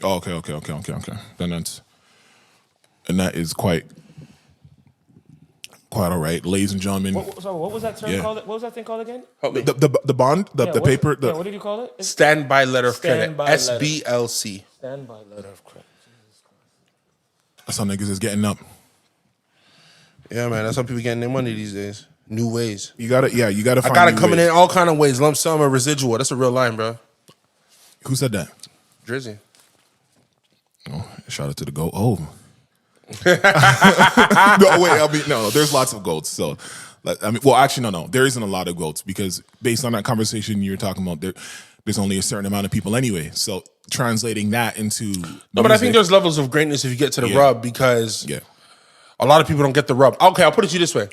Oh, okay. Then that is quite all right, ladies and gentlemen. What was that term called? What was that thing called again? The bond, the paper. What did you call it? Standby letter of credit. SBLC. Standby letter of credit. That's how niggas is getting up. Yeah, man. That's how people getting their money these days. New ways. You gotta find. I got it coming in all kind of ways. Lump sum or residual. That's a real line, bro. Who said that? Drizzy. Oh, shout out to the GOAT. Oh. No, wait. No. There's lots of GOATs. So, actually, no. There isn't a lot of GOATs because based on that conversation you're talking about, there's only a certain amount of people anyway. So translating that into but I think there's levels of greatness if you get to the rub because a lot of people don't get the rub. Okay, I'll put it to you this way.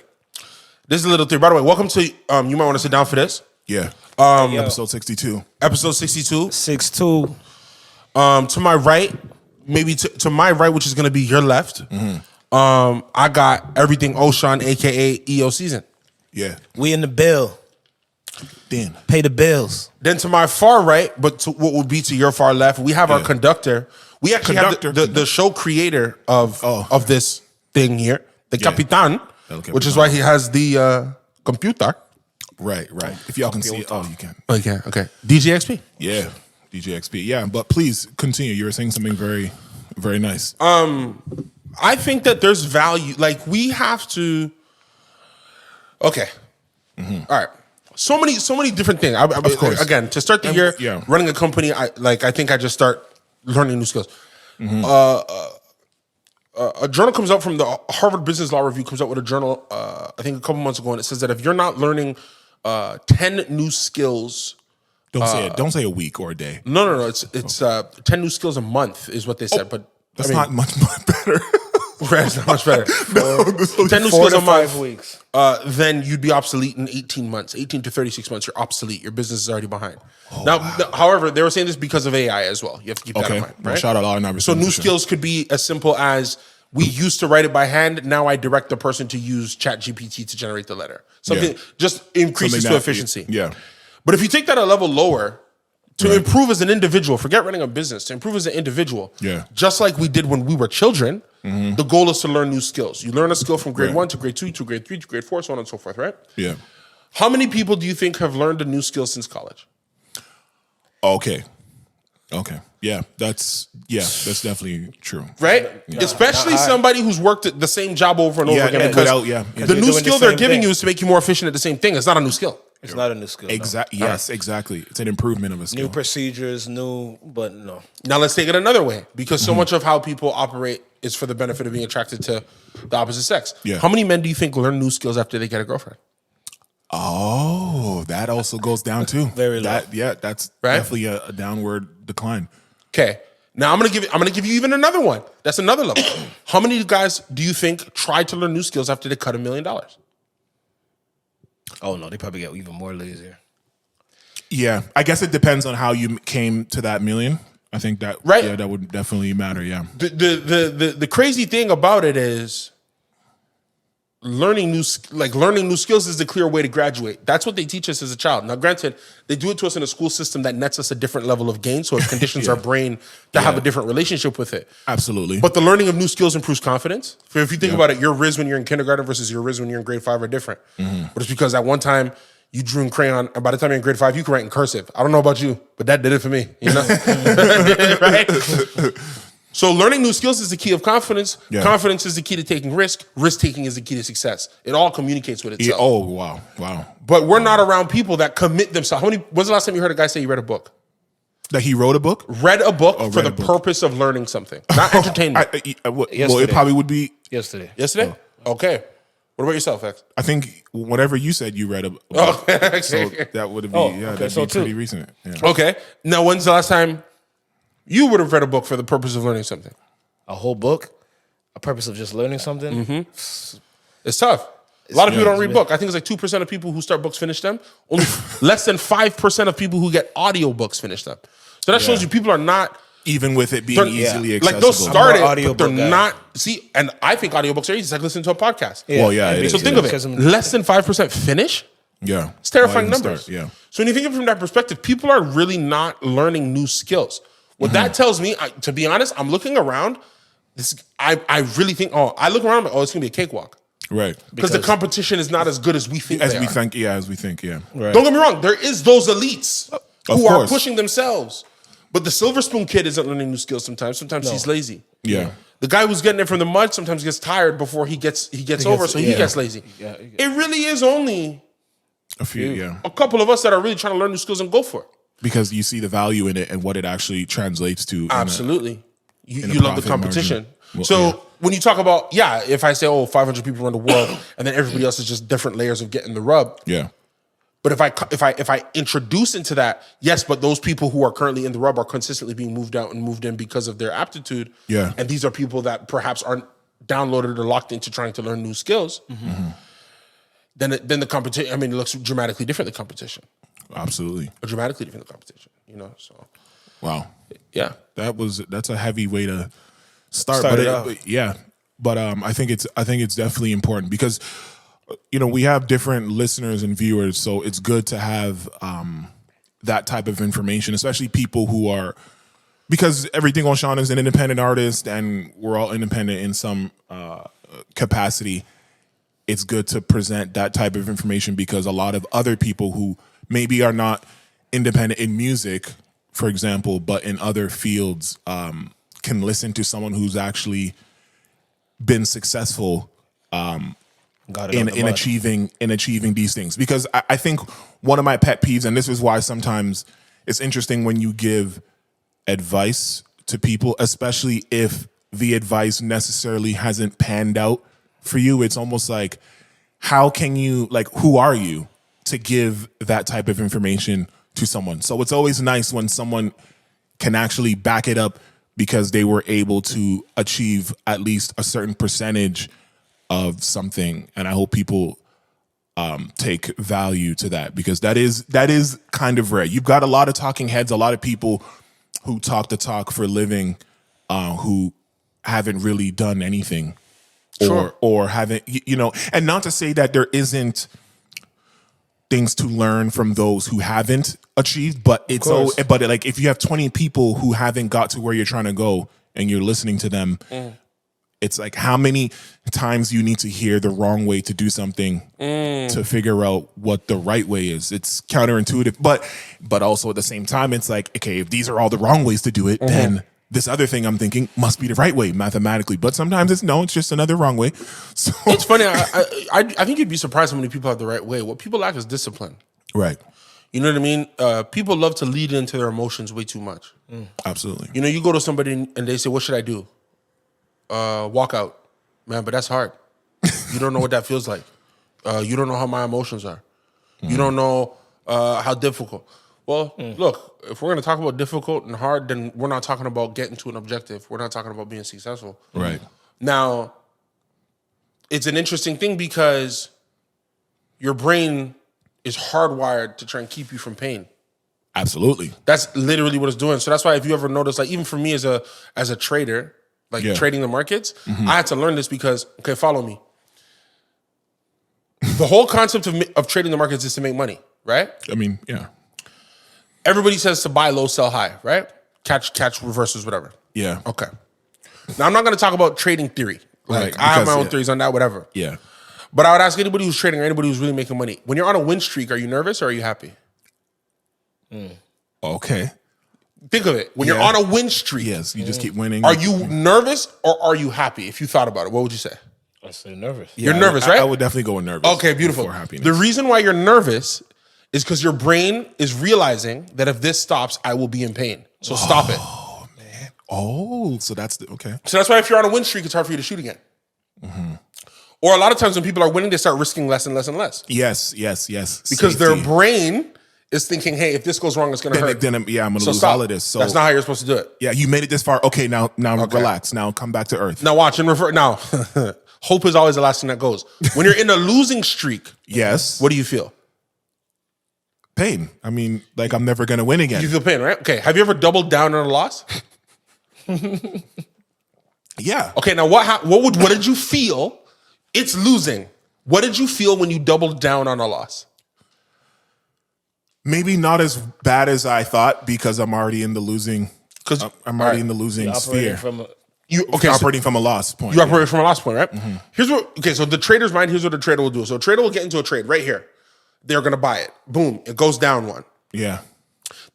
This is a little theory. By the way, welcome to. You might want to sit down for this. Yeah. Episode 62. Episode 62. 6'2". To my right. Maybe to my right, which is going to be your left, I got EverythingOShauN, a.k.a. EO Season. Yeah. We in the bill. Damn. Pay the bills. Then to my far right, but to what would be to your far left, we have our conductor. We actually have the show creator of this thing here, the Capitan, which is why he has the computer. Right. If y'all can see it, you can. Okay. DJXP. Yeah. DJXP, yeah, but please continue. You were saying something very, very nice. I think that there's value. Like we have to. Okay, all right. So many different things. Of course. Again, to start the year, running a company, I think I just start learning new skills. A journal comes out from the Harvard Business Law Review comes out with a journal. I think a couple months ago, and it says that if you're not learning 10 new skills. Don't say a week or a day. No. It's 10 new skills a month is what they said. But that's not much better. Right, it's not much better. 10 new skills a month. 5 weeks. Then you'd be obsolete in 18 months. 18 to 36 months, you're obsolete. Your business is already behind. However, they were saying this because of AI as well. You have to keep that in mind. Right? Shout out all numbers. So new skills could be as simple as we used to write it by hand. Now I direct the person to use ChatGPT to generate the letter. Something just increases to efficiency. Yeah. But if you take that a level lower, to improve as an individual, forget running a business, to improve as an individual, just like we did when we were children, the goal is to learn new skills. You learn a skill from grade 1 to grade 2 to grade 3 to grade 4, so on and so forth, right? Yeah. How many people do you think have learned a new skill since college? Okay. Yeah, that's definitely true. Right? Yeah. Especially somebody who's worked at the same job over and over again. Because the new skill they're giving you is to make you more efficient at the same thing. It's not a new skill. It's not a new skill. Exactly. No. Yes, exactly. It's an improvement of a skill. New procedures, but no. Now let's take it another way, because so much of how people operate is for the benefit of being attracted to the opposite sex. Yeah. How many men do you think learn new skills after they get a girlfriend? Oh, that also goes down too. Very low. That's definitely a downward decline. Okay. Now I'm gonna give you even another one. That's another level. How many guys do you think try to learn new skills after they cut $1 million? Oh no, they probably get even more lazier. Yeah, I guess it depends on how you came to that million. I think that that would definitely matter. Yeah. The crazy thing about it is learning new skills is the clear way to graduate. That's what they teach us as a child. Now, granted, they do it to us in a school system that nets us a different level of gain, so it conditions our brain to have a different relationship with it. Absolutely. But the learning of new skills improves confidence. If you think about it, your Riz when you're in kindergarten versus your Riz when you're in grade 5 are different. But it's because at one time you drew in crayon, and by the time you're in grade 5, you can write in cursive. I don't know about you, but that did it for me. You know, right? So learning new skills is the key of confidence. Yeah. Confidence is the key to taking risk. Risk taking is the key to success. It all communicates with itself. Oh, wow. But we're not around people that commit themselves. When's the last time you heard a guy say he read a book? That he wrote a book? Read a book for the purpose of learning something. Not entertainment. Well, it probably would be... Yesterday? Oh. Okay. What about yourself, X? I think whatever you said you read a book. Okay. So that would be, that'd be pretty recent. Yeah. Okay. Now, when's the last time you would have read a book for the purpose of learning something? A whole book? A purpose of just learning something? Mm-hmm. It's tough. A lot of people don't read books. I think it's like 2% of people who start books finish them. Only less than 5% of people who get audio books finish them. So that shows you people are not... Even with it being easily accessible. Like they'll start it, but they're not... See, and I think audiobooks are easy. It's like listening to a podcast. Yeah. Well, yeah. So think of it. Less than 5% finish? Yeah. It's terrifying numbers. Yeah. So when you think of it from that perspective, people are really not learning new skills. What that tells me, to be honest, I'm looking around. I really think, I look around, it's going to be a cakewalk. Right. Because the competition is not as good as we think As we think, yeah. Right. Don't get me wrong. There is those elites who are course. pushing themselves. But the silver spoon kid isn't learning new skills sometimes. Sometimes he's lazy. Yeah. The guy who's getting it from the mud sometimes gets tired before he gets over, so he gets lazy. Yeah. It really is only a couple of us that are really trying to learn new skills and go for it. Because you see the value in it and what it actually translates to. Absolutely. You love the competition. Well, when you talk about, if I say, 500 people around the world, and then everybody else is just different layers of getting the rub. Yeah. But if I introduce into that, yes, but those people who are currently in the rub are consistently being moved out and moved in because of their aptitude. Yeah. And these are people that perhaps aren't downloaded or locked into trying to learn new skills. Mm-hmm. Then the competition, it looks dramatically different, the competition. Absolutely. Dramatically different, the competition, so. Wow. Yeah. That's a heavy way to start it out. But I think it's definitely important because we have different listeners and viewers, so it's good to have that type of information, especially people who are, because EverythingOShauN is an independent artist and we're all independent in some capacity. It's good to present that type of information because a lot of other people who maybe are not independent in music, for example, but in other fields, can listen to someone who's actually been successful in achieving these things. Because I think one of my pet peeves, and this is why sometimes it's interesting when you give advice to people, especially if the advice necessarily hasn't panned out for you. It's almost like, how can you, who are you to give that type of information to someone? So it's always nice when someone can actually back it up because they were able to achieve at least a certain percentage of something. And I hope people take value to that because that is kind of rare. You've got a lot of talking heads, a lot of people who talk the talk for a living who haven't really done anything. Sure. Or haven't, and not to say that there isn't things to learn from those who haven't achieved, but if you have 20 people who haven't got to where you're trying to go and you're listening to them, it's like how many times you need to hear the wrong way to do something to figure out what the right way is. It's counterintuitive, but also at the same time, it's like, okay, if these are all the wrong ways to do it, then this other thing I'm thinking must be the right way mathematically. But sometimes it's just another wrong way. So it's funny. I think you'd be surprised how many people have the right way. What people lack is discipline. Right. You know what I mean? People love to lead into their emotions way too much. Absolutely. You go to somebody and they say, what should I do? Walk out. Man, but that's hard. You don't know what that feels like. You don't know how my emotions are. You don't know how difficult. Well, look, if we're going to talk about difficult and hard, then we're not talking about getting to an objective. We're not talking about being successful. Right. Now, it's an interesting thing because your brain is hardwired to try and keep you from pain. Absolutely. That's literally what it's doing. So that's why if you ever notice, even for me as a trader, trading the markets, I had to learn this because, okay, follow me. The whole concept of trading the markets is to make money, right? Yeah. Everybody says to buy low, sell high, right? Catch reversals, whatever. Yeah. Okay. Now, I'm not going to talk about trading theory. I have my own theories on that, whatever. Yeah. But I would ask anybody who's trading or anybody who's really making money, when you're on a win streak, are you nervous or are you happy? Okay. Think of it. When you're on a win streak. Yes, you just keep winning. Are you nervous or are you happy? If you thought about it, what would you say? I say nervous. You're nervous, right? I would definitely go with nervous. Okay, beautiful. Happiness. The reason why you're nervous is because your brain is realizing that if this stops, I will be in pain. So stop it. Oh, man. Oh, so that's okay. So that's why if you're on a win streak, it's hard for you to shoot again. Or a lot of times when people are winning, they start risking less and less and less. Yes. Because their brain is thinking, hey, if this goes wrong, it's going to hurt. I'm going to lose all of this. So that's not how you're supposed to do it. Yeah, you made it this far. Okay, now relax. Now come back to earth. Now watch and refer. Now, hope is always the last thing that goes. When you're in a losing streak, yes. What do you feel? Pain. Like I'm never going to win again. You feel pain, right? Okay. Have you ever doubled down on a loss? Yeah. Okay, now what did you feel? It's losing. What did you feel when you doubled down on a loss? Maybe not as bad as I thought because I'm already in the losing Because I'm already in the losing sphere. Operating from a loss point. You operate from a loss point, right? Mm-hmm. So the trader's mind, here's what the trader will do. So a trader will get into a trade right here. They're going to buy it. Boom. It goes down one. Yeah.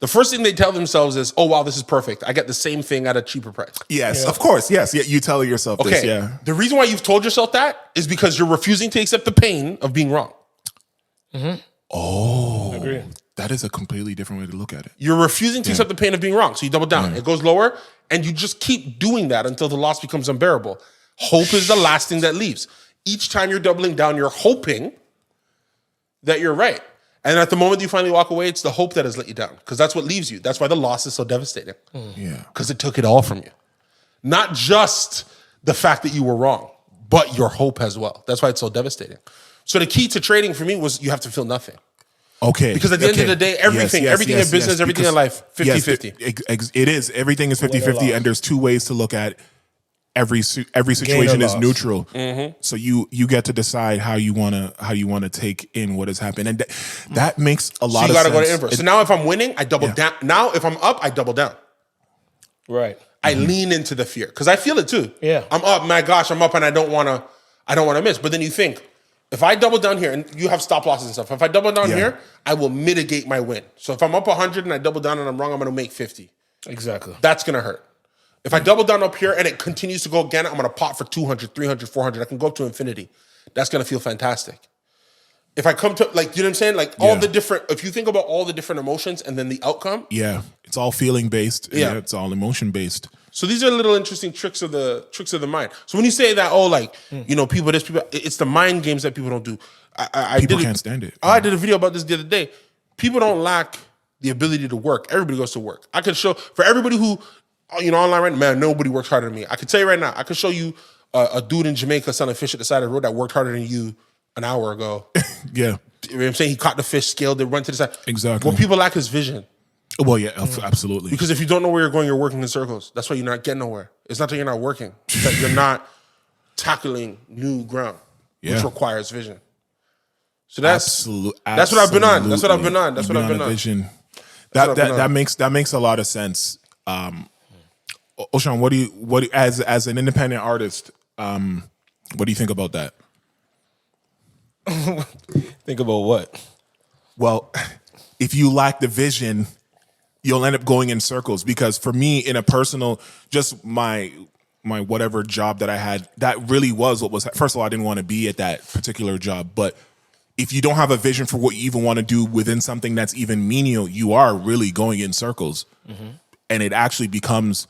The first thing they tell themselves is, oh, wow, this is perfect. I get the same thing at a cheaper price. Yes, of course. Yes. Yeah, you tell yourself this. Yeah. The reason why you've told yourself that is because you're refusing to accept the pain of being wrong. Mm-hmm. Oh. Agree. That is a completely different way to look at it. You're refusing to accept the pain of being wrong. So you double down. It goes lower, and you just keep doing that until the loss becomes unbearable. Hope is the last thing that leaves. Each time you're doubling down, you're hoping that you're right. And at the moment you finally walk away, it's the hope that has let you down, because that's what leaves you. That's why the loss is so devastating. Yeah. Because it took it all from you. Not just the fact that you were wrong, but your hope as well. That's why it's so devastating. So the key to trading for me was you have to feel nothing. Okay. Because at the end of the day, everything in business, everything in life, 50-50. It is. Everything is 50-50, and there's two ways to look at every situation is neutral. Mm-hmm. So you get to decide how you wanna take in what has happened, and that makes a lot of sense. So you gotta go to inverse. So now if I'm winning, I double down. Now if I'm up, I double down. Right. I lean into the fear because I feel it too. Yeah. I'm up. My gosh, I'm up, and I don't wanna miss. But then you think, if I double down here, and you have stop losses and stuff, if I double down here, I will mitigate my win. So if I'm up 100 and I double down and I'm wrong, I'm going to make 50. Exactly. That's going to hurt. If I double down up here and it continues to go again, I'm going to pot for 200, 300, 400. I can go up to infinity. That's going to feel fantastic. If I come to, you know what I'm saying? All the different, if you think about all the different emotions and then the outcome. Yeah. It's all feeling based. Yeah. It's all emotion based. So these are little interesting tricks of the mind. So when you say that, people, it's the mind games that people don't do. People can't stand it. I did a video about this the other day. People don't lack the ability to work. Everybody goes to work. I could show, for everybody who, online right now, man, nobody works harder than me. I could tell you right now, I could show you a dude in Jamaica selling fish at the side of the road that worked harder than you an hour ago. Yeah. You know what I'm saying? He caught the fish, scaled it, went to the side. Exactly. What people lack is vision. Well, yeah, absolutely. Because if you don't know where you're going, you're working in circles. That's why you're not getting nowhere. It's not that you're not working. It's that you're not tackling new ground, which requires vision. So that's what I've been on. That's what I've been on. That's what I've been on. Vision. That makes a lot of sense. OShauN, what do you as an independent artist, what do you think about that? Think about what? Well, if you lack the vision, you'll end up going in circles. Because for me, in a personal, just my whatever job that I had, that really was what was. First of all, I didn't want to be at that particular job. But if you don't have a vision for what you even want to do within something that's even menial, you are really going in circles, and it actually becomes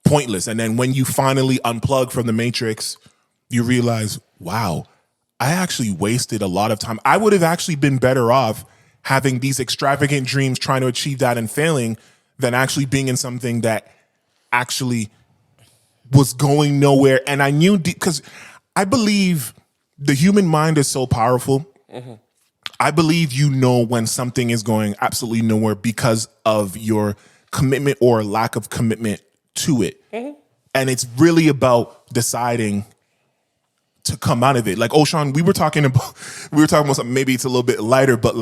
pointless. And then when you finally unplug from the matrix, you realize, wow, I actually wasted a lot of time. I would have actually been better off having these extravagant dreams, trying to achieve that and failing, than actually being in something that actually was going nowhere. And I knew, because I believe the human mind is so powerful. I believe when something is going absolutely nowhere because of your commitment or lack of commitment to it. And it's really about deciding to come out of it. Like, OShauN, we were talking about something, maybe it's a little bit lighter, but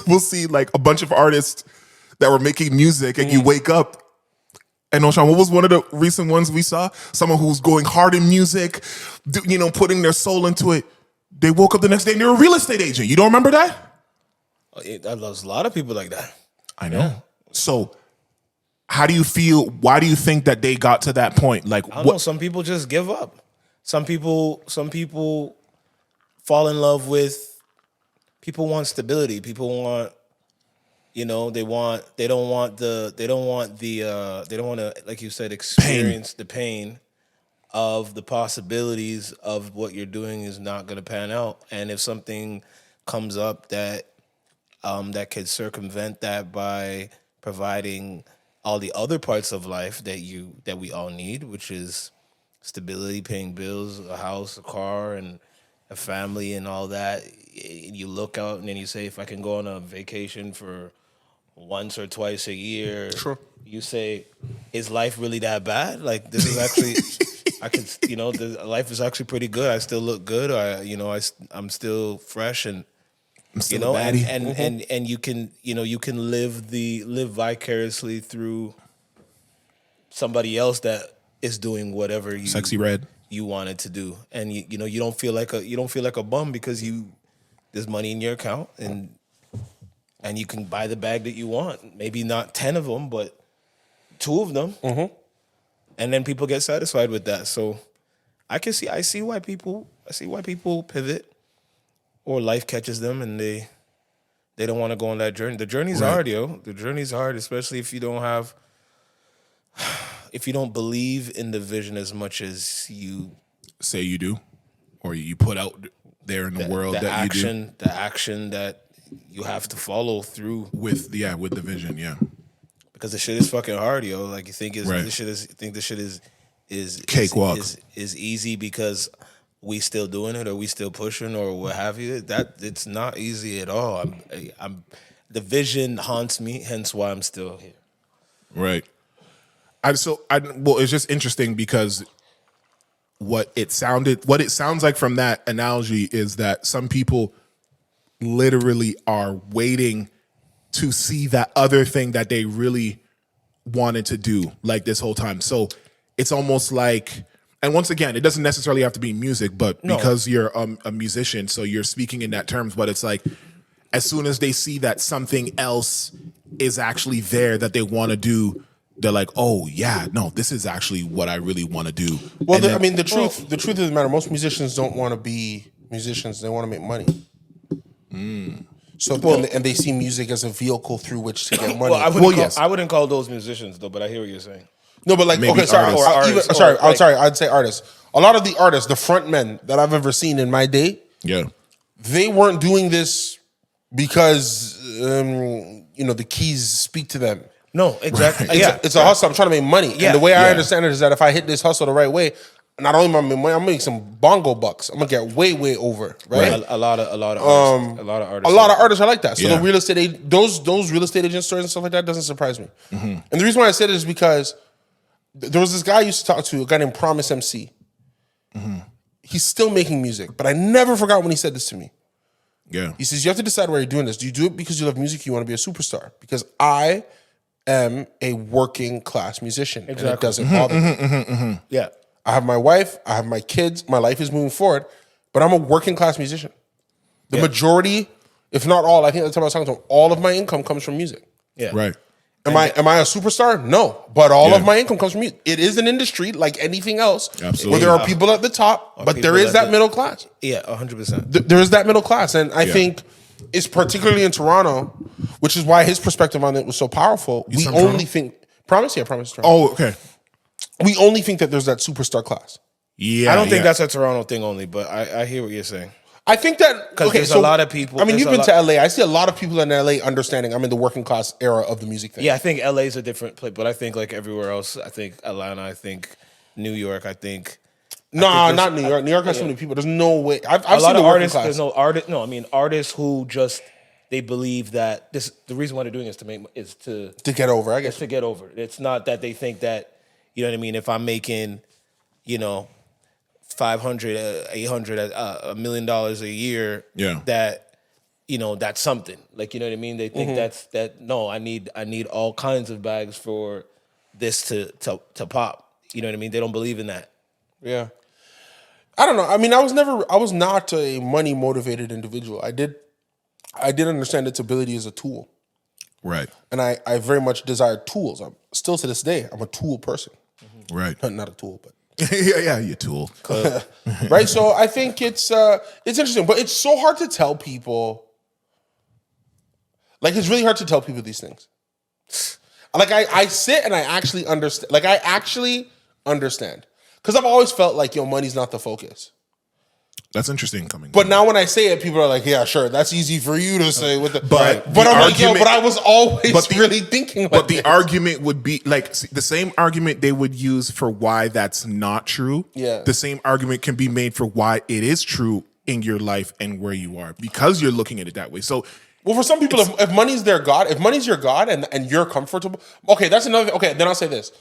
we'll see a bunch of artists that were making music, and you wake up, and OShauN, what was one of the recent ones we saw? Someone who's going hard in music, putting their soul into it. They woke up the next day and they're a real estate agent. You don't remember that? There's a lot of people like that. I know. Yeah. So how do you feel? Why do you think that they got to that point? I don't know. Some people just give up. Some people fall in love with. People want stability. People want, they don't want to, like you said, experience the pain of the possibilities of what you're doing is not going to pan out. And if something comes up that could circumvent that by providing all the other parts of life that we all need, which is stability, paying bills, a house, a car, and a family, and all that. You look out and then you say, if I can go on a vacation for once or twice a year, sure. You say, is life really that bad? This is actually, life is actually pretty good. I still look good. I'm still fresh, and You know, and you can, you know, you can live vicariously through somebody else that is doing whatever you Sexy Red you wanted to do, and you know you don't feel like a bum because there's money in your account and you can buy the bag that you want. Maybe not 10 of them, but 2 of them, and then people get satisfied with that. So I see why people pivot, or life catches them and they don't want to go on that journey. The journey's hard, yo. The journey's hard, especially if you don't believe in the vision as much as you say you do, or you put out there in the world that you do. The action that you have to follow through with the vision, because the shit is fucking hard, yo. Like you think this shit is cakewalk, is easy because we still doing it or we still pushing or what have you. That it's not easy at all. The vision haunts me, hence why I'm still here. Right. Well, it's just interesting because what it sounds like from that analogy is that some people literally are waiting to see that other thing that they really wanted to do, like this whole time. So it's almost like, and once again, it doesn't necessarily have to be music, but because you're a musician, so you're speaking in that terms, but it's like as soon as they see that something else is actually there that they want to do, they're like, oh yeah, no, this is actually what I really want to do. Well, the truth of the matter, most musicians don't want to be musicians. They want to make money. So and they see music as a vehicle through which to get money. I wouldn't call those musicians though, but I hear what you're saying. No, but like, maybe okay, sorry, artists. I'd say artists. A lot of the artists, the front men that I've ever seen in my day, they weren't doing this because the keys speak to them. No, exactly. It's a hustle. I'm trying to make money. Yeah. And the way I understand it is that if I hit this hustle the right way, not only am I making money, I'm making some bongo bucks. I'm gonna get way over, right? A lot of artists. A lot of artists are like that. So the real estate, those real estate agent stories and stuff like that doesn't surprise me. And the reason why I said it is because there was this guy I used to talk to, a guy named Promise MC. He's still making music, but I never forgot when he said this to me. Yeah. He says, you have to decide why you're doing this. Do you do it because you love music? You want to be a superstar? Because I am a working class musician. Exactly. And it doesn't bother me. Yeah. I have my wife, I have my kids, my life is moving forward, but I'm a working class musician. The majority, if not all, I think at the time I was talking to him, all of my income comes from music. Yeah. Right. Am I a superstar? No. But all of my income comes from music. It is an industry like anything else. Absolutely. Where there are people at the top, but there is that middle class. Yeah, 100%. There is that middle class. And I think it's particularly in Toronto, which is why his perspective on it was so powerful. We only think, Promise Toronto. Oh, okay. We only think that there's that superstar class. Yeah. I don't think that's a Toronto thing only, but I hear what you're saying. I think that because there's a lot of people. I mean, you've been to LA. I see a lot of people in LA understanding I'm in the working class era of the music thing. Yeah, I think LA is a different place, but I think like everywhere else, I think Atlanta, I think New York, I think. No, not New York. New York has so many people. There's no way. I've a lot seen of the artists. Class. There's no artist. No, I mean artists who just they believe that this. The reason why they're doing it is to get over. I guess to get over. It's not that they think that you know what I mean. If I'm making, $500, $800, $1 million a year, that that's something. Like you know what I mean. They think that. No, I need all kinds of bags for this to pop. You know what I mean. They don't believe in that. Yeah. I don't know. I mean, I was not a money motivated individual. I did understand its ability as a tool. Right. And I very much desired tools. I'm still to this day, I'm a tool person. Right. Not a tool, but yeah, you tool. Right. So I think it's interesting, but it's so hard to tell people. Like it's really hard to tell people these things. Like I sit and I actually understand. Like I actually understand. Because I've always felt like, money's not the focus. That's interesting coming. But now when I say it, people are like, yeah, sure, that's easy for you to say. But I'm like, but I was always really thinking like But the argument would be, like, the same argument they would use for why that's not true. Yeah. The same argument can be made for why it is true in your life and where you are. Because you're looking at it that way. So... Well, for some people, if money's their God, if money's your God and you're comfortable... Okay, that's another... Okay, then I'll say this.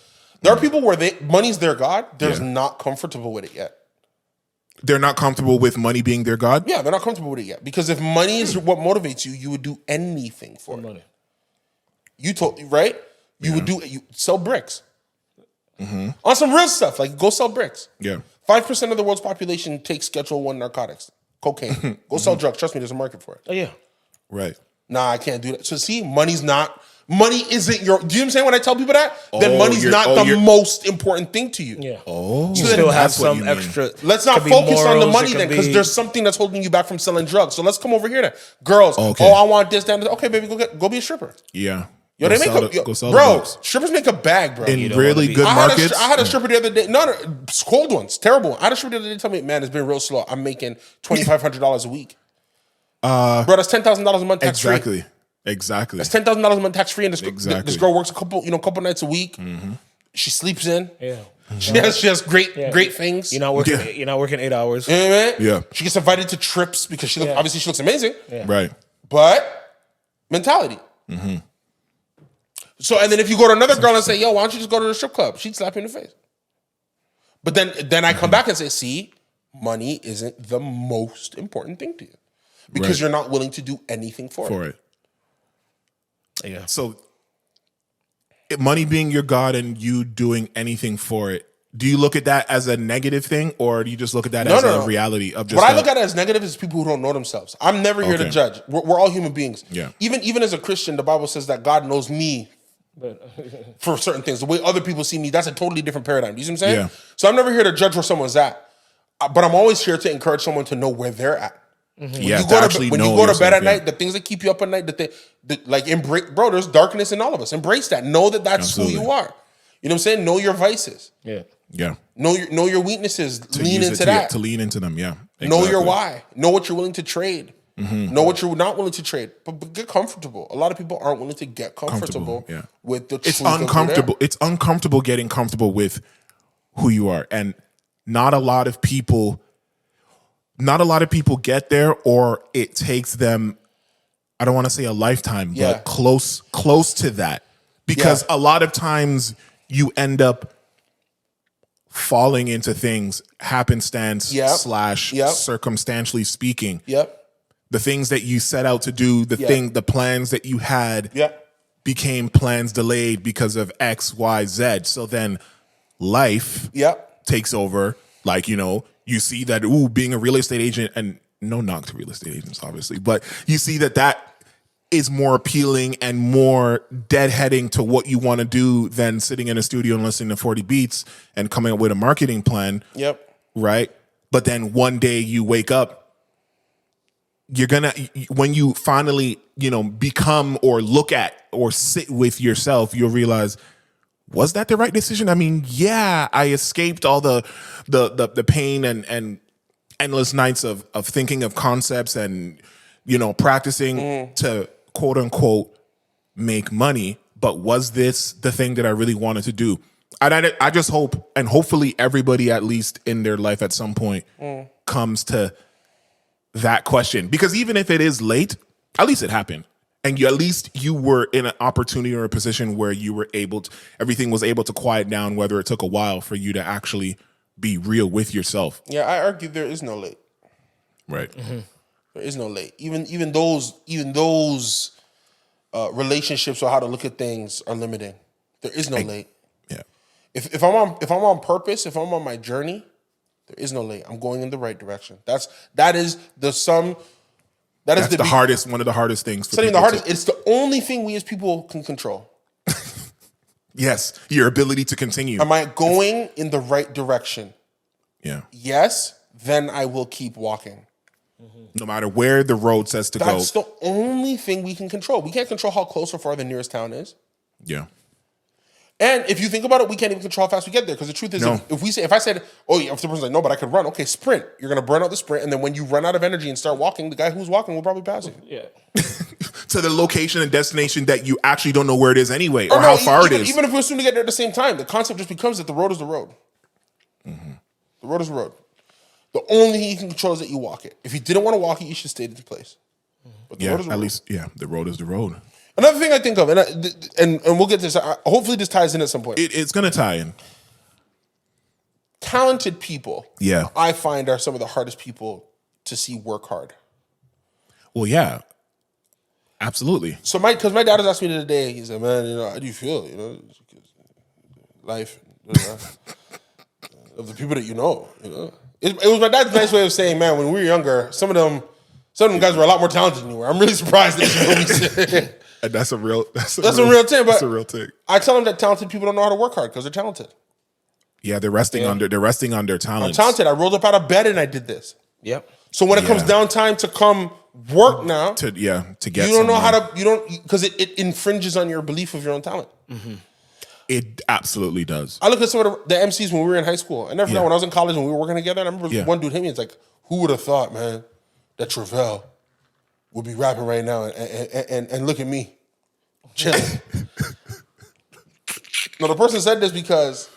There are people where money's their God. They're not comfortable with it yet. They're not comfortable with money being their God? Yeah, they're not comfortable with it yet. Because if money is what motivates you, you would do anything for money. You told right? You would sell bricks. On some real stuff, like go sell bricks. Yeah. 5% of the world's population takes Schedule 1 narcotics, cocaine. Go sell drugs. Trust me, there's a market for it. Oh yeah. Right. Nah, I can't do that. So see, money isn't your, do you know what I'm saying when I tell people that? Then money's not the most important thing to you. Yeah. Oh. You still have some extra. Let's not focus on the money then, because there's something that's holding you back from selling drugs. So let's come over here then. Girls, I want this, that, okay, baby, go be a stripper. Yeah. Yo, they make strippers make a bag, bro. In really good markets. I had a stripper the other day. No, cold ones, terrible one. I had a stripper the other day tell me, man, it's been real slow. I'm making $2,500 a week. Bro, that's $10,000 a month tax free. Exactly. That's $10,000 a month tax free, and this girl works a couple nights a week. She sleeps in. Yeah. She has great things. You're not working 8 hours. You know what I mean? Yeah. She gets invited to trips because obviously she looks amazing. Yeah. Right. But mentality. So, and then if you go to another girl and say, yo, why don't you just go to the strip club? She'd slap you in the face. But then I come back and say, see, money isn't the most important thing to you. Because you're not willing to do anything for it. Yeah. So, money being your God and you doing anything for it, do you look at that as a negative thing, or do you just look at that as a reality of just? What I look at it as negative is people who don't know themselves. I'm never here to judge. We're all human beings. Yeah. Even as a Christian, the Bible says that God knows me for certain things. The way other people see me, that's a totally different paradigm. Do you see what I'm saying? Yeah. So I'm never here to judge where someone's at, but I'm always here to encourage someone to know where they're at. When you go to bed at night, the things that keep you up at night, bro, there's darkness in all of us. Embrace that. Know that that's who you are. You know what I'm saying? Know your vices. Yeah. Yeah. Know your weaknesses. Lean into that. To lean into them, yeah. Exactly. Know your why. Know what you're willing to trade. Know what you're not willing to trade. But get comfortable. A lot of people aren't willing to get comfortable with the truth. It's uncomfortable. It's uncomfortable getting comfortable with who you are. And not a lot of people get there, or it takes them, I don't want to say a lifetime, but close to that. Because a lot of times you end up falling into things happenstance / circumstantially speaking. The things that you set out to do, the plans that you had became plans delayed because of X, Y, Z. So then life takes over. Like, you see that, being a real estate agent, and no knock to real estate agents, obviously, but you see that is more appealing and more deadheading to what you want to do than sitting in a studio and listening to 40 beats and coming up with a marketing plan. Right? But then one day you wake up, when you finally, become or look at or sit with yourself, you'll realize, was that the right decision? I mean, yeah, I escaped all the pain and endless nights of thinking of concepts and, practicing to quote unquote make money. But was this the thing that I really wanted to do? I just hope, and hopefully everybody, at least in their life at some point, comes to that question. Because even if it is late, at least it happened. And at least you were in an opportunity or a position where you were everything was able to quiet down, whether it took a while for you to actually be real with yourself. Yeah, I argue there is no late. Right. There is no late. Even those relationships or how to look at things are limiting. There is no late. Yeah. If I'm on purpose, if I'm on my journey, there is no late. I'm going in the right direction. That is the hardest, one of the hardest things. It's the only thing we as people can control. Yes, your ability to continue. Am I going in the right direction? Yeah. Yes, then I will keep walking. No matter where the road says to go. That's the only thing we can control. We can't control how close or far the nearest town is. Yeah. And if you think about it, we can't even control how fast we get there. Because the truth is, if I said, if the person's like, no, but I could run. Okay, sprint. You're going to burn out the sprint. And then when you run out of energy and start walking, the guy who's walking will probably pass you. Yeah. To the location and destination that you actually don't know where it is anyway, or how far it is. Even if we're soon to get there at the same time, the concept just becomes that the road is the road. The road is the road. The only thing you can control is that you walk it. If you didn't want to walk it, you should stay at the place. But the road is the road. The road is the road. Another thing I think of, and we'll get to this, hopefully this ties in at some point. It's going to tie in. talented people, Yeah. I find are some of the hardest people to see work hard. Well, yeah. Absolutely. So because my dad was asking me the other day, he said, man, how do you feel, life of the people that you know, It was my dad's nice way of saying, man, when we were younger, some of them guys were a lot more talented than you were. I'm really surprised that you know what he said. And that's a real thing. That's a real thing. I tell them that talented people don't know how to work hard because they're talented. Yeah, they're resting on their talents. I'm talented. I rolled up out of bed and I did this. Yep. So when it comes down time to come work now, to get you don't know how to, because it infringes on your belief of your own talent. Mm-hmm. It absolutely does. I look at some of the MCs when we were in high school. I never forgot when I was in college and we were working together. And I remember one dude hit me. It's like, who would have thought, man, that Trivelle would be rapping right now and look at me, chilling. No, the person said this because,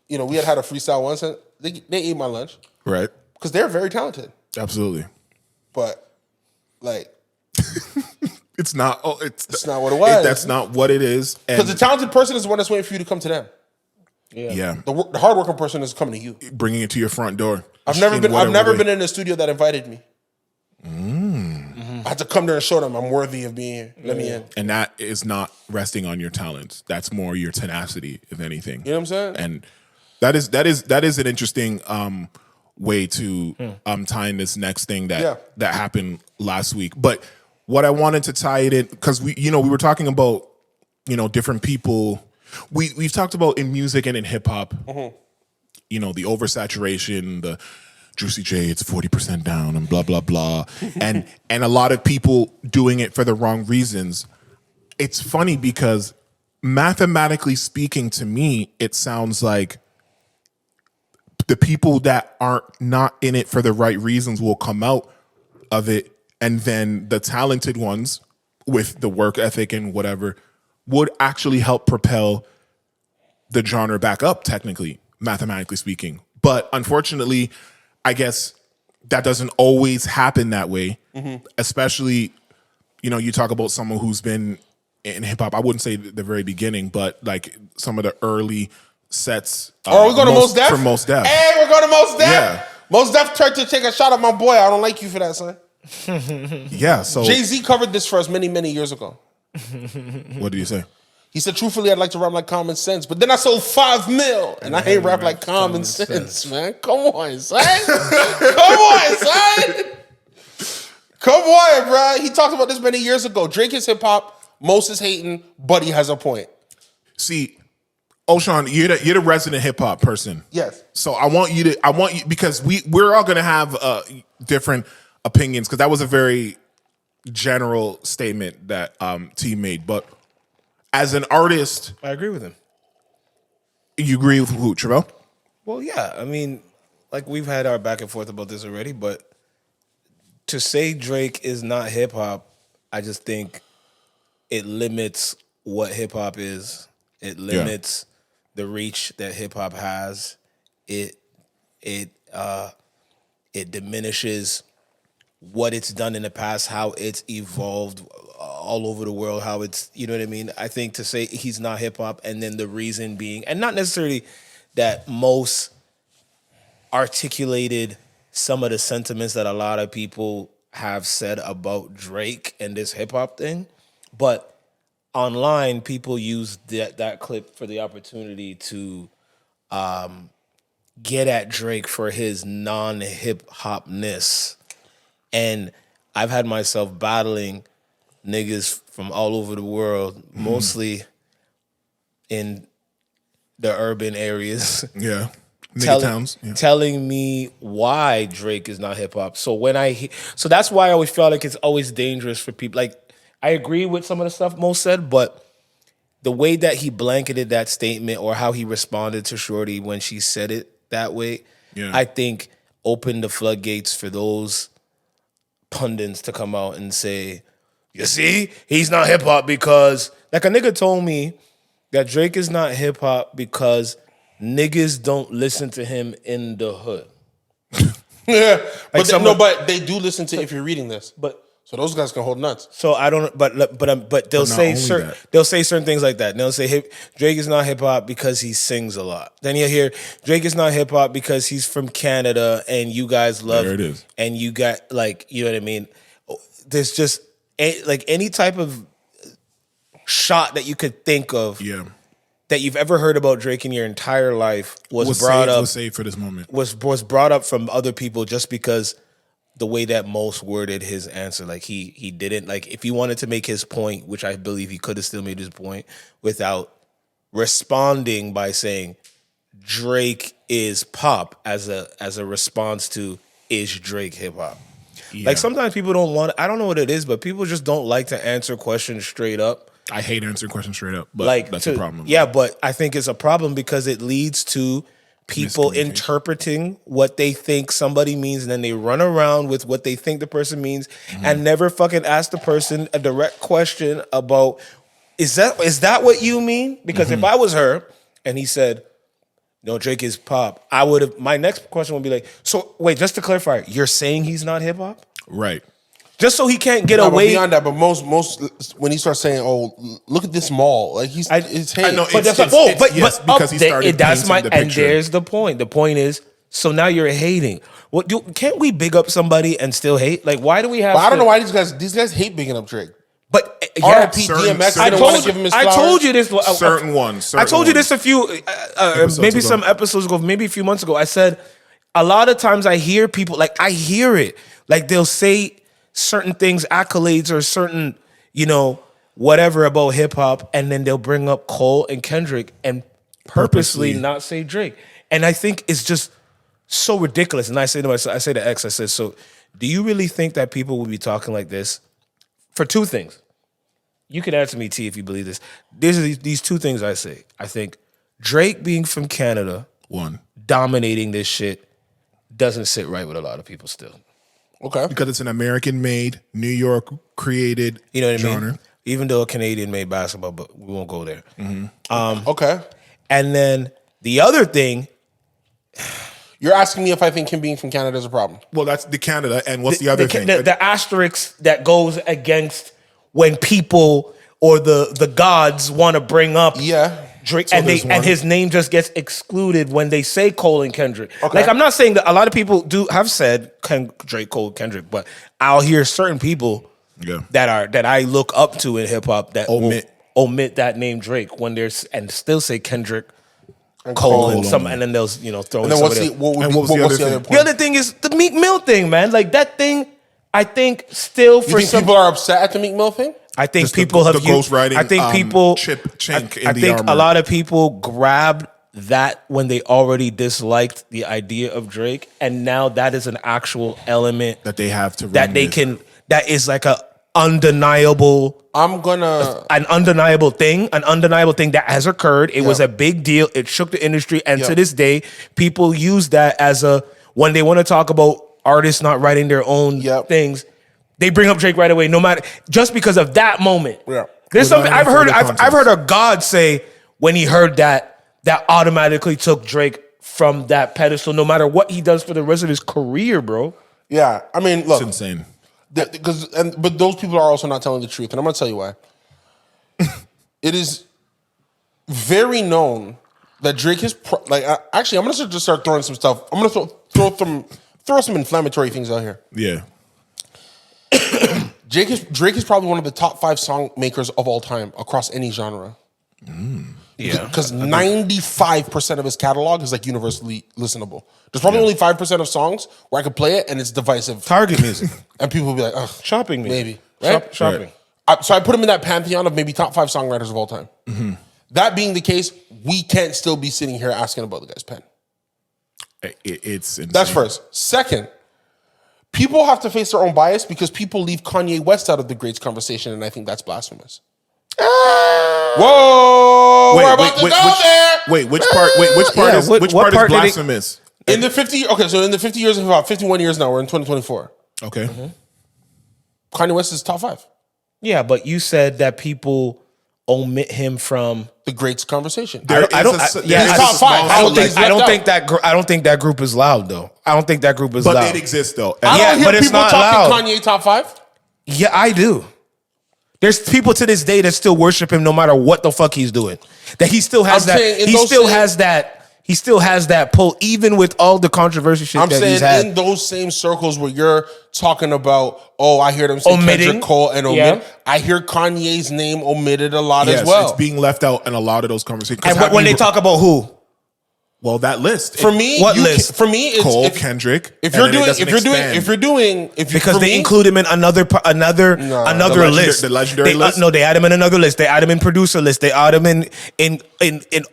we had a freestyle once and they ate my lunch. Right. Because they're very talented. Absolutely. But, it's not. It's not what it was. That's not what it is. Because the talented person is the one that's waiting for you to come to them. Yeah. The hardworking person is coming to you, bringing it to your front door. I've never been in a studio that invited me. I had to come there and show them I'm worthy of being here. Let me in. And that is not resting on your talents. That's more your tenacity, if anything. You know what I'm saying? And that is an interesting way to tie in this next thing that happened last week. But what I wanted to tie it in, because we were talking about different people. We've talked about in music and in hip hop, the oversaturation, the Juicy J, it's 40% down and blah, blah, blah. and a lot of people doing it for the wrong reasons. It's funny because mathematically speaking, to me, it sounds like the people that aren't not in it for the right reasons will come out of it. And then the talented ones with the work ethic and whatever would actually help propel the genre back up, technically, mathematically speaking. But unfortunately, I guess that doesn't always happen that way, especially, you talk about someone who's been in hip hop. I wouldn't say the very beginning, but like some of the early sets. We're going to Mos Def? From Mos Def. Hey, we're going to Mos Def? Yeah. Mos Def tried to take a shot at my boy. I don't like you for that, son. Yeah, so. Jay-Z covered this for us many, many years ago. What did you say? He said, truthfully, I'd like to rap like Common Sense, but then I sold 5 mil, and I ain't rap like Common Sense, man. Come on, son. Come on, son. Come on, bro. He talked about this many years ago. Drake is hip-hop, Mos is hating, Buddy has a point. See, OShauN, you're the resident hip-hop person. Yes. So I want you, because we're all going to have different opinions, because that was a very general statement that T made, but as an artist, I agree with him. You agree with who, Trivelle? Well, yeah. I mean, like we've had our back and forth about this already, but to say Drake is not hip hop, I just think it limits what hip hop is. It limits the reach that hip hop has. It diminishes what it's done in the past, how it's evolved all over the world, how it's, you know what I mean? I think to say he's not hip hop, and then the reason being, and not necessarily that Mos articulated some of the sentiments that a lot of people have said about Drake and this hip hop thing, but online people use that clip for the opportunity to get at Drake for his non-hip hopness. And I've had myself battling niggas from all over the world, mostly in the urban areas. Yeah. Nigga towns. Yeah. Telling me why Drake is not hip hop. So so that's why I always felt like it's always dangerous for people. Like, I agree with some of the stuff Mos said, but the way that he blanketed that statement or how he responded to Shorty when she said it that way, I think opened the floodgates for those pundits to come out and say, you see, he's not hip hop because, like, a nigga told me that Drake is not hip hop because niggas don't listen to him in the hood. Yeah, Like but they do listen to if you're reading this. But So those guys can hold nuts. So I don't, but they'll say certain things like that. They'll say Drake is not hip hop because he sings a lot. Then you'll hear Drake is not hip hop because he's from Canada and you guys love. There it is. And you got like, you know what I mean? There's just like any type of shot that you could think of. Yeah. That you've ever heard about Drake in your entire life was brought up. Was saved for this moment. Was brought up from other people just because the way that Mos worded his answer, like he didn't, like if he wanted to make his point, which I believe he could have still made his point without responding by saying Drake is pop as a response to is Drake hip hop. Yeah. Like sometimes people don't want, I don't know what it is, but people just don't like to answer questions straight up. I hate answering questions straight up, but that's a problem. Yeah, but I think it's a problem because it leads to people interpreting what they think somebody means, and then they run around with what they think the person means and never fucking ask the person a direct question about, is that what you mean? Because if I was her and he said, no, Drake is pop, my next question would be like, so wait, just to clarify, you're saying he's not hip hop? Right. Just so he can't get away. But beyond that, but most when he starts saying, "Oh, look at this mall," like it's hate. I know, but that's because he started painting the picture. And there's the point. The point is, so now you're hating. Can't we big up somebody and still hate? Like, why do we have? But I don't know why these guys hate bigging up Drake. But R.I.P. DMX. I told you this. Certain ones. I told you this a few, maybe some episodes ago, maybe a few months ago. I said a lot of times I hear people like I hear it, like they'll say certain things, accolades or certain, whatever about hip hop, and then they'll bring up Cole and Kendrick and purposely not say Drake. And I think it's just so ridiculous. And I say to myself, I say to X, I said, so do you really think that people would be talking like this for two things? You can answer me, T, if you believe this. These two things I say. I think Drake being from Canada, dominating this shit, doesn't sit right with a lot of people still. Okay. Because it's an American-made, New York-created genre. Mean? Even though a Canadian-made basketball, but we won't go there. Okay. And then the other thing... You're asking me if I think him being from Canada is a problem. Well, that's the Canada, and what's the other thing? The asterisk that goes against when people or the gods want to bring up... Drake, so and his name just gets excluded when they say Cole and Kendrick. Okay. Like I'm not saying that a lot of people have said Drake, Cole, Kendrick, but I'll hear certain people that I look up to in hip hop that omit that name Drake when there's and still say Kendrick, and Cole, and then they'll throw. And then what's the other point? The other thing is the Meek Mill thing, man. Like that thing, I think still for some people are upset at the Meek Mill thing. I think people have ghost writing. I think people. I think a lot of people grabbed that when they already disliked the idea of Drake, and now that is an actual element that they have to that they can. That is like a undeniable. An undeniable thing that has occurred. It was a big deal. It shook the industry, and to this day, people use that as when they want to talk about artists not writing their own things. They bring up Drake right away, no matter just because of that moment. Yeah. There's something I've heard a God say when he heard that automatically took Drake from that pedestal, no matter what he does for the rest of his career, bro. Yeah, I mean, look, it's insane. But those people are also not telling the truth, and I'm gonna tell you why. It is very known that Drake is actually. I'm gonna just start throwing some stuff. I'm gonna throw some inflammatory things out here. Yeah. Drake is probably one of the top 5 song makers of all time across any genre. Yeah, because 95% of his catalog is like universally listenable. There's probably only 5% of songs where I could play it and it's divisive. Target music, and people will be like, "Oh, shopping music, maybe right? Shopping." Right. So I put him in that pantheon of maybe top 5 songwriters of all time. Mm-hmm. That being the case, we can't still be sitting here asking about the guy's pen. It's insane. That's first. Second. People have to face their own bias because people leave Kanye West out of the greats conversation, and I think that's blasphemous. Whoa! Which part is blasphemous? In the 50 years of hip hop, 51 years now, we're in 2024. Okay. Mm-hmm. Kanye West is top 5. Yeah, but you said that people omit him from the greats conversation. He's top 5. I don't think that group is loud though. I don't think that group is loud. But it exists though. I don't hear people talking Kanye top 5. Yeah, I do. There's people to this day that still worship him no matter what the fuck he's doing. That he still has He still has that pull, even with all the controversial shit that he's had. In those same circles where you're talking about, I hear them say Kendrick Cole and omit. I hear Kanye's name omitted a lot as well. It's being left out in a lot of those conversations. And when they talk about who? Well, that list. For me, what list? For me, it's Cole, Kendrick. Because they include him in another list. The legendary list. No, they add him in another list. They add him in producer list. They add him in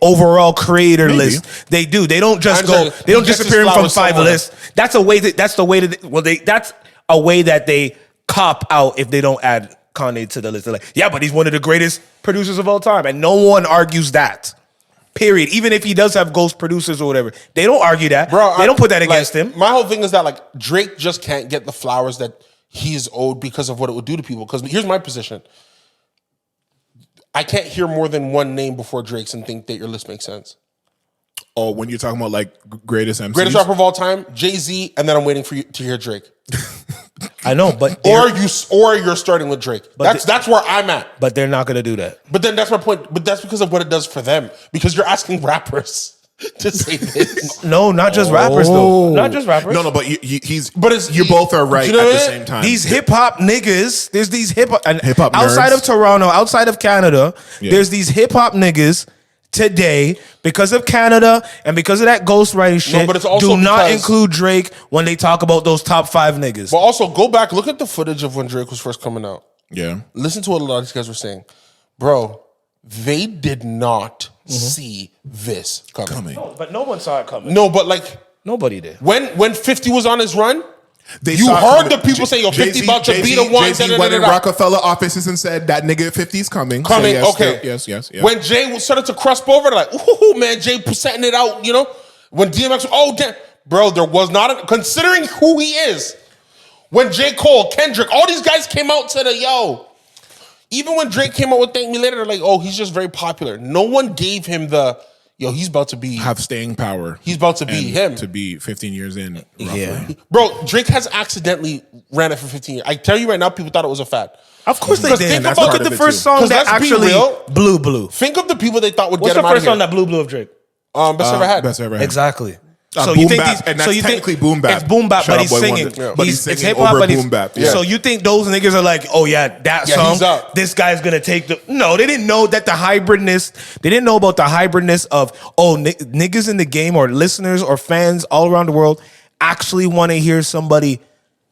overall creator list. They do. They don't just go. They don't disappear him from five lists. That's a way that. That's the way that. That's a way that they cop out if they don't add Kanye to the list. They're like, yeah, but he's one of the greatest producers of all time, and no one argues that. Period. Even if he does have ghost producers or whatever, they don't argue that. Bro, they don't put that against him. My whole thing is that like Drake just can't get the flowers that he's owed because of what it would do to people. Because here's my position: I can't hear more than one name before Drake's and think that your list makes sense. Oh, when you're talking about like greatest MCs? Greatest rapper of all time, Jay-Z, and then I'm waiting for you to hear Drake. I know, but or you're starting with Drake. That's where I'm at. But they're not gonna do that. But then that's my point. But that's because of what it does for them. Because you're asking rappers to say this. No, not just rappers though. Not just rappers. No, but you both are right at the same time. These hip hop niggas. There's these hip hop nerds. Outside of Toronto, outside of Canada. Yeah. There's these hip hop niggas today, because of Canada and because of that ghostwriting shit, but it's also do not include Drake when they talk about those top 5 niggas. But also, go back, look at the footage of when Drake was first coming out. Yeah. Listen to what a lot of these guys were saying. Bro, they did not see this coming. No, but no one saw it coming. No, but like... Nobody did. When 50 was on his run... You heard the people say, yo, 50 about to be the one. Jay-Z went in Rockefeller offices and said, that nigga 50's coming. Coming, so okay. Yes. When Jay started to crusp over, they're like, ooh, man, Jay setting it out, you know? When DMX, damn. Bro, there was not, considering who he is, when J. Cole, Kendrick, all these guys came out to the, even when Drake came out with Thank Me Later, they're like, he's just very popular. No one gave him the... he's about to be... Have staying power. He's about to be him. To be 15 years in, roughly. Yeah. Bro, Drake has accidentally ran it for 15 years. I tell you right now, people thought it was a fad. Of course they did. Look at the first song that actually blew. Think of the people they thought would What's get him out of here. What's the first song that blew of Drake? Best Ever Had. Best Ever Had. Exactly. So you think these, and that's technically boom bap. It's boom bap, but he's singing. But he's singing it's hip hop, over but boom bap. Yeah. So you think those niggas are like, that song, this guy's gonna take the... No, they didn't know that the hybridness... They didn't know about the hybridness of, niggas in the game or listeners or fans all around the world actually want to hear somebody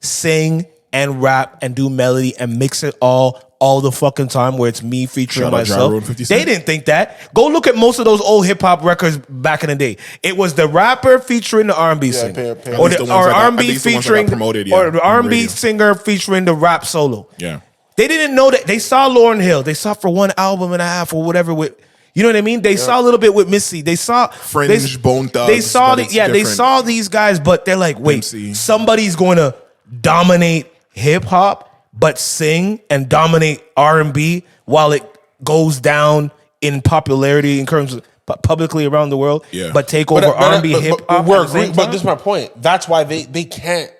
sing and rap and do melody and mix it all the fucking time where it's me featuring myself. They didn't think that. Go look at most of those old hip hop records back in the day. It was the rapper featuring the R&B singer, or R&B featuring, or the R&B singer featuring the rap solo. Yeah, they didn't know that. They saw Lauryn Hill. They saw for 1 album and a half or whatever with. You know what I mean? They saw a little bit with Missy. They saw Fringe, Bone Thugs. They saw they saw these guys, but they're like, wait, somebody's going to dominate hip hop, but sing and dominate R&B while it goes down in popularity in terms of publicly around the world, but take over R&B, hip hop. But this is my point. That's why they can't.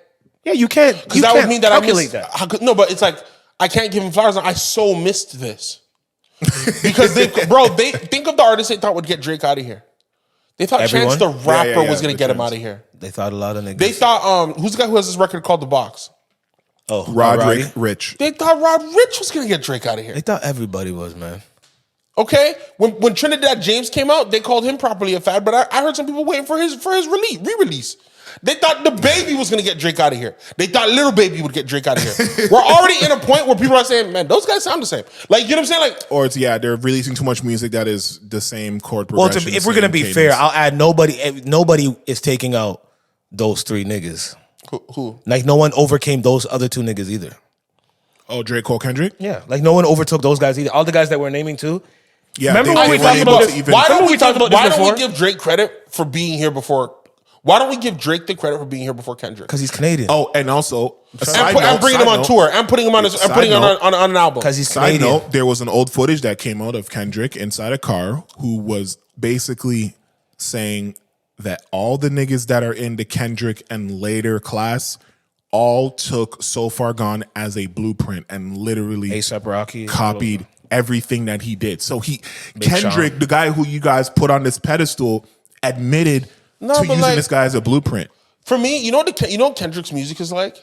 Yeah, you can't. Because that would mean that calculate that. No, but it's like I can't give him flowers. I so missed this because they think of the artists they thought would get Drake out of here. They thought Chance the Rapper was going to get him out of here. They thought a lot of niggas. They thought who's the guy who has this record called The Box? Roderick Rich. They thought Rod Rich was gonna get Drake out of here. They thought everybody was, man. Okay, when Trinidad James came out, they called him properly a fad. But I heard some people waiting for his re-release. They thought the Baby was gonna get Drake out of here. They thought Little Baby would get Drake out of here. We're already in a point where people are saying, "Man, those guys sound the same." Like, you know what I'm saying? Like, or it's they're releasing too much music that is the same chord progression. Well, if we're gonna be fair, I'll add nobody is taking out those 3 niggas. Who? Like, no one overcame those other 2 niggas either. Oh, Drake, Cole, Kendrick? Yeah, like no one overtook those guys either. All the guys that we're naming too. Yeah, remember when we talked about this? Why don't we give Drake credit for being here before? Why don't we give Drake the credit for being here before Kendrick? Because he's Canadian. Oh, and also, I'm bringing him on tour. I'm putting him on. I'm putting him on an album because he's Canadian. Side note, there was an old footage that came out of Kendrick inside a car who was basically saying that all the niggas that are in the Kendrick and later class all took So Far Gone as a blueprint and literally A$AP Rocky copied everything that he did. So Kendrick, the guy who you guys put on this pedestal, admitted to using this guy as a blueprint. For me, you know what Kendrick's music is like?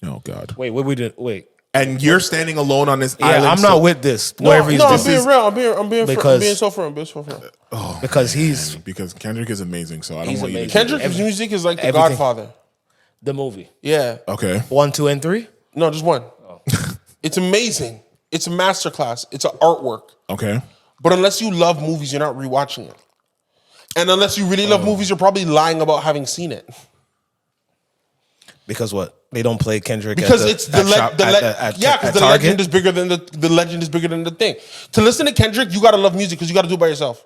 Oh God. Wait, what we did? Wait. And you're standing alone on this island. I'm not with this. I'm being real. I'm being so for him. Because Kendrick is amazing. So I don't want you to. Kendrick's music is like The Godfather. The movie. Yeah. Okay. 1, 2, and 3? No, just one. Oh. It's amazing. It's a masterclass. It's an artwork. Okay. But unless you love movies, you're not rewatching it. And unless you really love movies, you're probably lying about having seen it. Because what? They don't play Kendrick because it's the legend is bigger than the legend is bigger than the thing. To listen to Kendrick, you gotta love music because you gotta do it by yourself.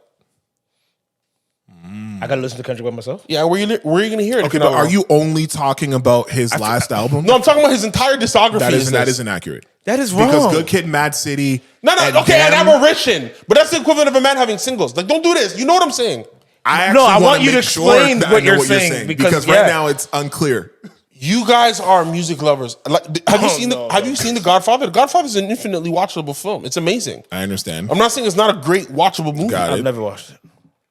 I gotta listen to Kendrick by myself. Yeah, where you gonna hear it? Okay, but are you only talking about his last album? No, I'm talking about his entire discography. That is inaccurate. That is wrong. Because Good Kid, Mad City. No, okay, and Apparition, but that's the equivalent of a man having singles. Like, don't do this. You know what I'm saying? I want you to explain what you're saying because right now it's unclear. You guys are music lovers. Like, have you seen The Godfather? The Godfather is an infinitely watchable film. It's amazing. I understand. I'm not saying it's not a great watchable movie. I've never watched it.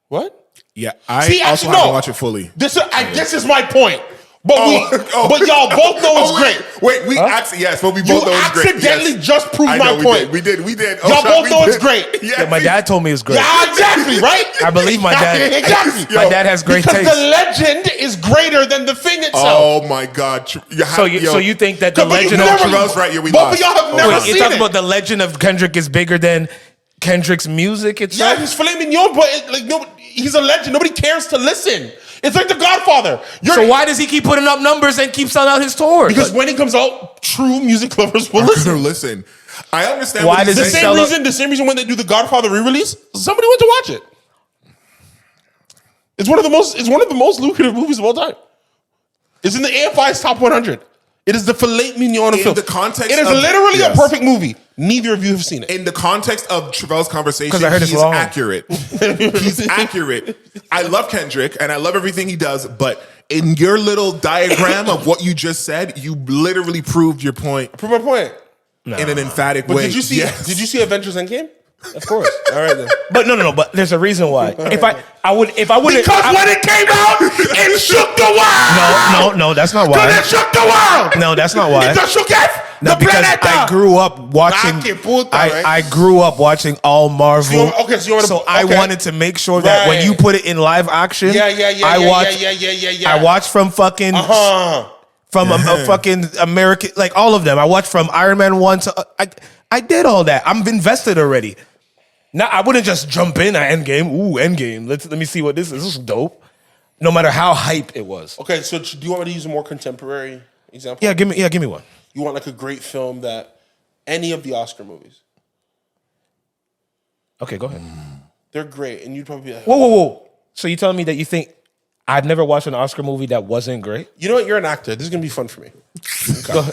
What? Yeah, I also have to watch it fully. This is my point. But but y'all both know it's great. Wait, we both know it's great. You accidentally just proved my point. We did. Y'all both know it's great. Yeah, my dad told me it's great. Yeah, exactly, right? I believe my dad. Exactly. My dad has great taste. Because the legend is greater than the thing itself. Oh my God. So you think that the legend of Trevelle's right here? We both of y'all have never seen it. You're talking about the legend of Kendrick is bigger than Kendrick's music itself? Yeah, he's filet mignon, but he's a legend. Nobody cares to listen. It's like The Godfather. So why does he keep putting up numbers and keep selling out his tours? Because when he comes out, true music lovers will listen. I understand. Why does the same reason when they do the Godfather re-release, somebody went to watch it. It's one of the most lucrative movies of all time. It's in the AFI's top 100. It is the filet mignon of film. The context it is literally a perfect movie. Neither of you have seen it. In the context of Trevelle's conversation, he's accurate. He's accurate. I love Kendrick and I love everything he does, but in your little diagram of what you just said, you literally proved your point. Prove my point. In an emphatic way. Did you see Avengers Endgame? Of course. All right then. But no. But there's a reason why. If I wouldn't. Because when it came out, it shook the world. No. That's not why. Because it shook the world. No, that's not why. It shook it. No, because I grew up watching. I grew up watching all Marvel. So I wanted to make sure that when you put it in live action, I watched from fucking. From a fucking American, like all of them. I watched from Iron Man 1 to I did all that. I'm invested already. Now I wouldn't just jump in at Endgame. Ooh, Endgame. Let me see what this is. This is dope. No matter how hype it was. Okay, so do you want me to use a more contemporary example? Yeah, give me one. You want like a great film that any of the Oscar movies? Okay, go ahead. They're great, and you'd probably be like, whoa. So you telling me that you think I've never watched an Oscar movie that wasn't great? You know what? You're an actor. This is gonna be fun for me.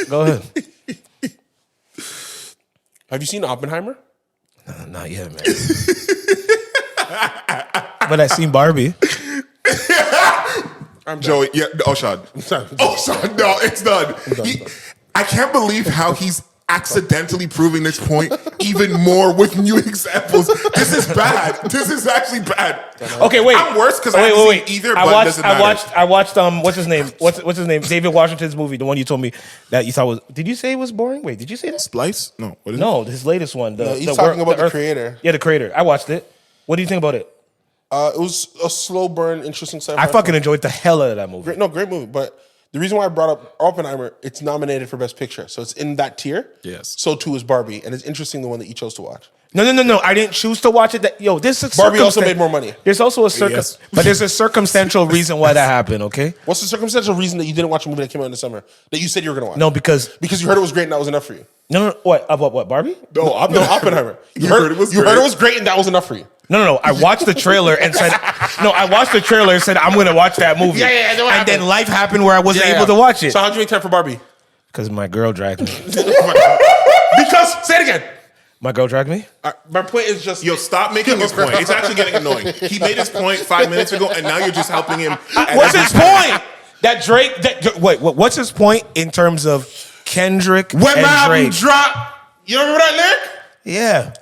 Go ahead. Have you seen Oppenheimer? No, not yet, man. But I seen Barbie. I'm Joey. Yeah, Sean. Sean. No, it's done. I can't believe how he's accidentally proving this point even more with new examples. This is bad. This is actually bad. Okay, wait. I'm worse because I haven't seen either. I watched. What's his name? What's his name? David Washington's movie, the one you told me that you thought was. Did you say it was boring? Wait, did you say that? Splice? No. What is it? His latest one. He's talking about the creator. Yeah, the creator. I watched it. What do you think about it? It was a slow burn, interesting sci-fi. I fucking enjoyed the hell out of that movie. Great movie. But the reason why I brought up Oppenheimer, it's nominated for Best Picture, so it's in that tier. Yes. So too is Barbie, and it's interesting the one that you chose to watch. No. I didn't choose to watch it. This is Barbie also made more money. There's also but there's a circumstantial reason why that happened. Okay. What's the circumstantial reason that you didn't watch a movie that came out in the summer that you said you were going to watch? No, because you heard it was great and that was enough for you. No. What? Barbie? No, Oppenheimer. You heard it was great and that was enough for you. No. I watched the trailer and said, I'm going to watch that movie. Yeah. And then life happened where I wasn't able to watch it. So how'd you make time for Barbie? Because my girl dragged me. Because, say it again. My girl dragged me? My point is just... Yo, stop making his point. It's actually getting annoying. He made his point 5 minutes ago, and now you're just helping him. What's his point? That Drake. Wait, what's his point in terms of Kendrick When and my album Drake? drop, you remember that lyric? Yeah.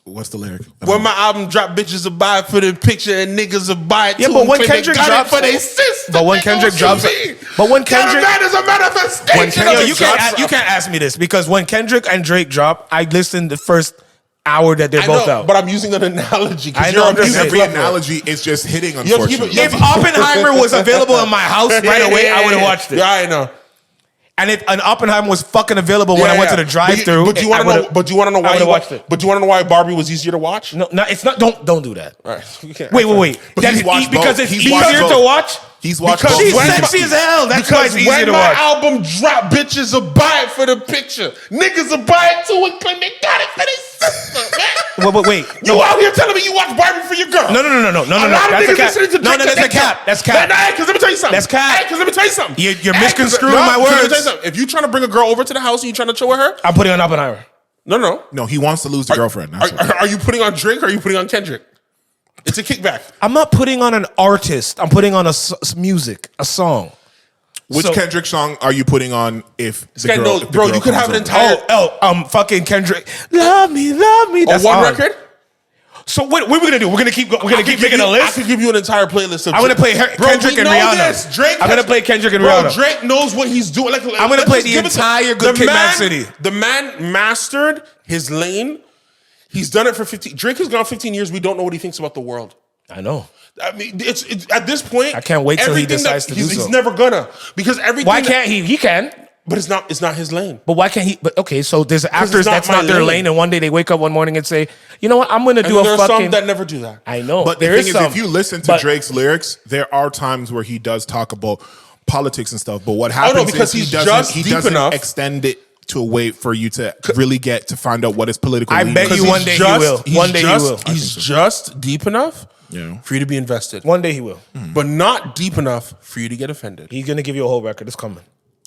What's the lyric? When my album drop, bitches will buy it for the picture and niggas will buy it Yeah, too. but and when claim they Kendrick got it drops- for their sister. but when nigga, Kendrick what drops- you mean? but when That Kendrick- man is a manifestation. You can't ask me this because when Kendrick and Drake drop, I listened the first hour that they're I both know, out. but I'm using an analogy. I know, I'm just saying. Every analogy is just hitting, You have to keep unfortunately. it- If Oppenheimer was available in my house right away, I would have watched it. Yeah, I know. And if an Oppenheimer was fucking available when I went to the drive-through, But you want to know? But you want to know why? I would've watched it. But you want to know why Barbie was easier to watch? No, it's not. Don't do that. All right. You can't- Wait. But he's watched Because both. it's He's watched easier both. to watch. He's watched Because both. She's when sexy my- as hell. That's why it's Because easier when to my watch. album drop, bitches will buy it for the picture. Niggas will buy it too and claim they got it for their sister, man. Wait. You out here telling me you watch Barbie for your girl? No. A lot of That's a niggas cap. listening to No, Drake. that's a cap. That's cap. Because let me tell you something. That's cap. Because let me tell you something. You're misconstruing my Let me tell words. you something. If you trying to bring a girl over to the house and you trying to chill with her, I'm putting on Oppenheimer. no. No, he wants to lose the girlfriend. That's what- Are you putting on Drake or are you putting on Kendrick? It's a kickback. I'm not putting on an artist. I'm putting on a music, a song. Which So- Kendrick song are you putting on if the girl, guy knows- if the bro, girl you could comes have an over? entire- Fucking Kendrick. Love me. That's one on. record? So what are we gonna do? We're gonna keep making a I list. could give you an entire playlist of I'm gonna play Kendrick we and know Rihanna. This. Drake I'm gonna has- play Kendrick and bro, Rihanna. Drake knows what he's doing. I'm gonna let's play just the give it to- entire Good Kid, Mad City. The man mastered his lane. He's done it for 15. Drake has gone 15 years. We don't know what he thinks about the world. I know. I mean, it's at this point. I can't wait till he everything decides to do he's, so. He's never gonna because everything. Why can't he? He can. But it's not his lane. But why can't he? But okay, so there's actors not that's my not their lane. lane, and one day they wake up one morning and say, you know what, I'm gonna do And a there are fucking. some that never do that. I know, But the there thing is, some. if you listen to But- Drake's lyrics, there are times where he does talk about politics and stuff. But what happens because is he's just he deep doesn't enough. extend it to a way for you to really get to find out what his political. I lean bet is. you one day he will. One day he will. He's just deep enough Yeah. for you to be invested, One day he will. but not deep enough for you to get offended. He's gonna give you a whole record. It's coming.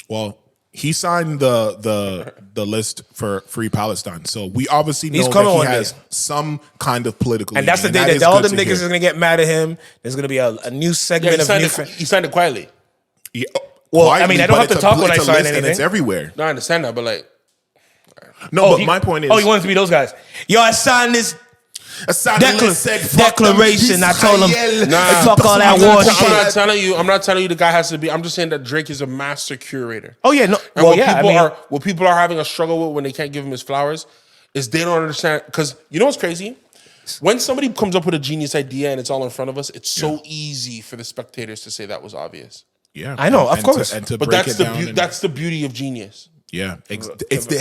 Well, he signed the list for Free Palestine, so we obviously know He's that coming he one has day. some kind of political. And that's the leaning, day that all is them good to niggas hear. is gonna get mad at him. There's gonna be a new segment of new. He signed it quietly. Yeah, Well, I quietly, mean, I don't but have to it's talk when I it's a sign list and anything. it's everywhere. No, I understand that, but like, No, but my point is, he wanted to be those guys. Yo, I signed this a signed list said, "Fuck them, declaration. I told him, Israel." fuck all that I'm war not shit. I'm not telling you the guy has to be. I'm just saying that Drake is a master curator. Oh yeah, no. And Well, yeah. I mean, what people are having a struggle with when they can't give him his flowers is they don't understand. Because you know what's crazy? When somebody comes up with a genius idea and it's all in front of us, it's so easy for the spectators to say that was obvious. Yeah, I know, of and course. and to But break that's it down. that's the beauty of genius. Yeah, it's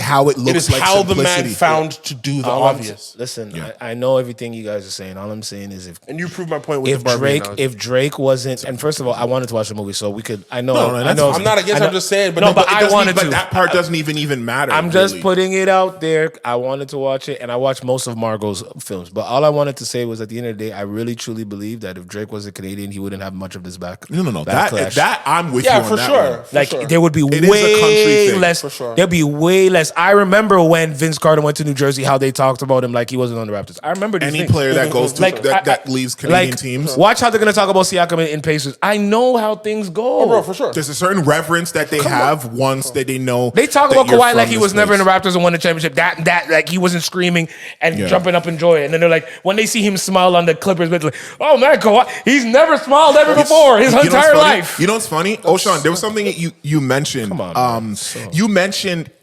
how it looks It is like how the simplicity. man found to do the all I'm- obvious. Listen, Yeah. I know everything you guys are saying. All I'm saying is if And you proved my point with the Barbie Drake analogy. wasn't, and first of all, I wanted to watch the movie, so we could. I know. No, I that's know. fine. I'm not against. I know- I'm just saying. But No, but It I doesn't wanted even- to. But that part doesn't even matter. I'm just really. putting it out there. I wanted to watch it, and I watched most of Margot's films. But all I wanted to say was, at the end of the day, I really truly believe that if Drake was a Canadian, he wouldn't have much of this back. No. backlash. That I'm with you Yeah, on for that sure. one. For Like sure. there would be It is a country way thing, less. for sure. There'd be way less. I remember when Vince Carter went to New Jersey, how they talked about him like he wasn't on the Raptors. I remember these Any things. player that goes to Like, that leaves Canadian teams. Watch how they're gonna talk about Siakam in Pacers. I know how things go. Oh, bro, for sure. There's a certain reverence that they have once that they know. They talk that about you're Kawhi from like he this was never in the place. Raptors and won the championship. That like he wasn't screaming and Yeah. jumping up in joy. And then they're like, when they see him smile on the Clippers, they're like, oh man, Kawhi, he's never smiled ever before his You know what's entire funny? life. You know what's funny? O'Shawn, there was something that you mentioned. Come on, man. You mentioned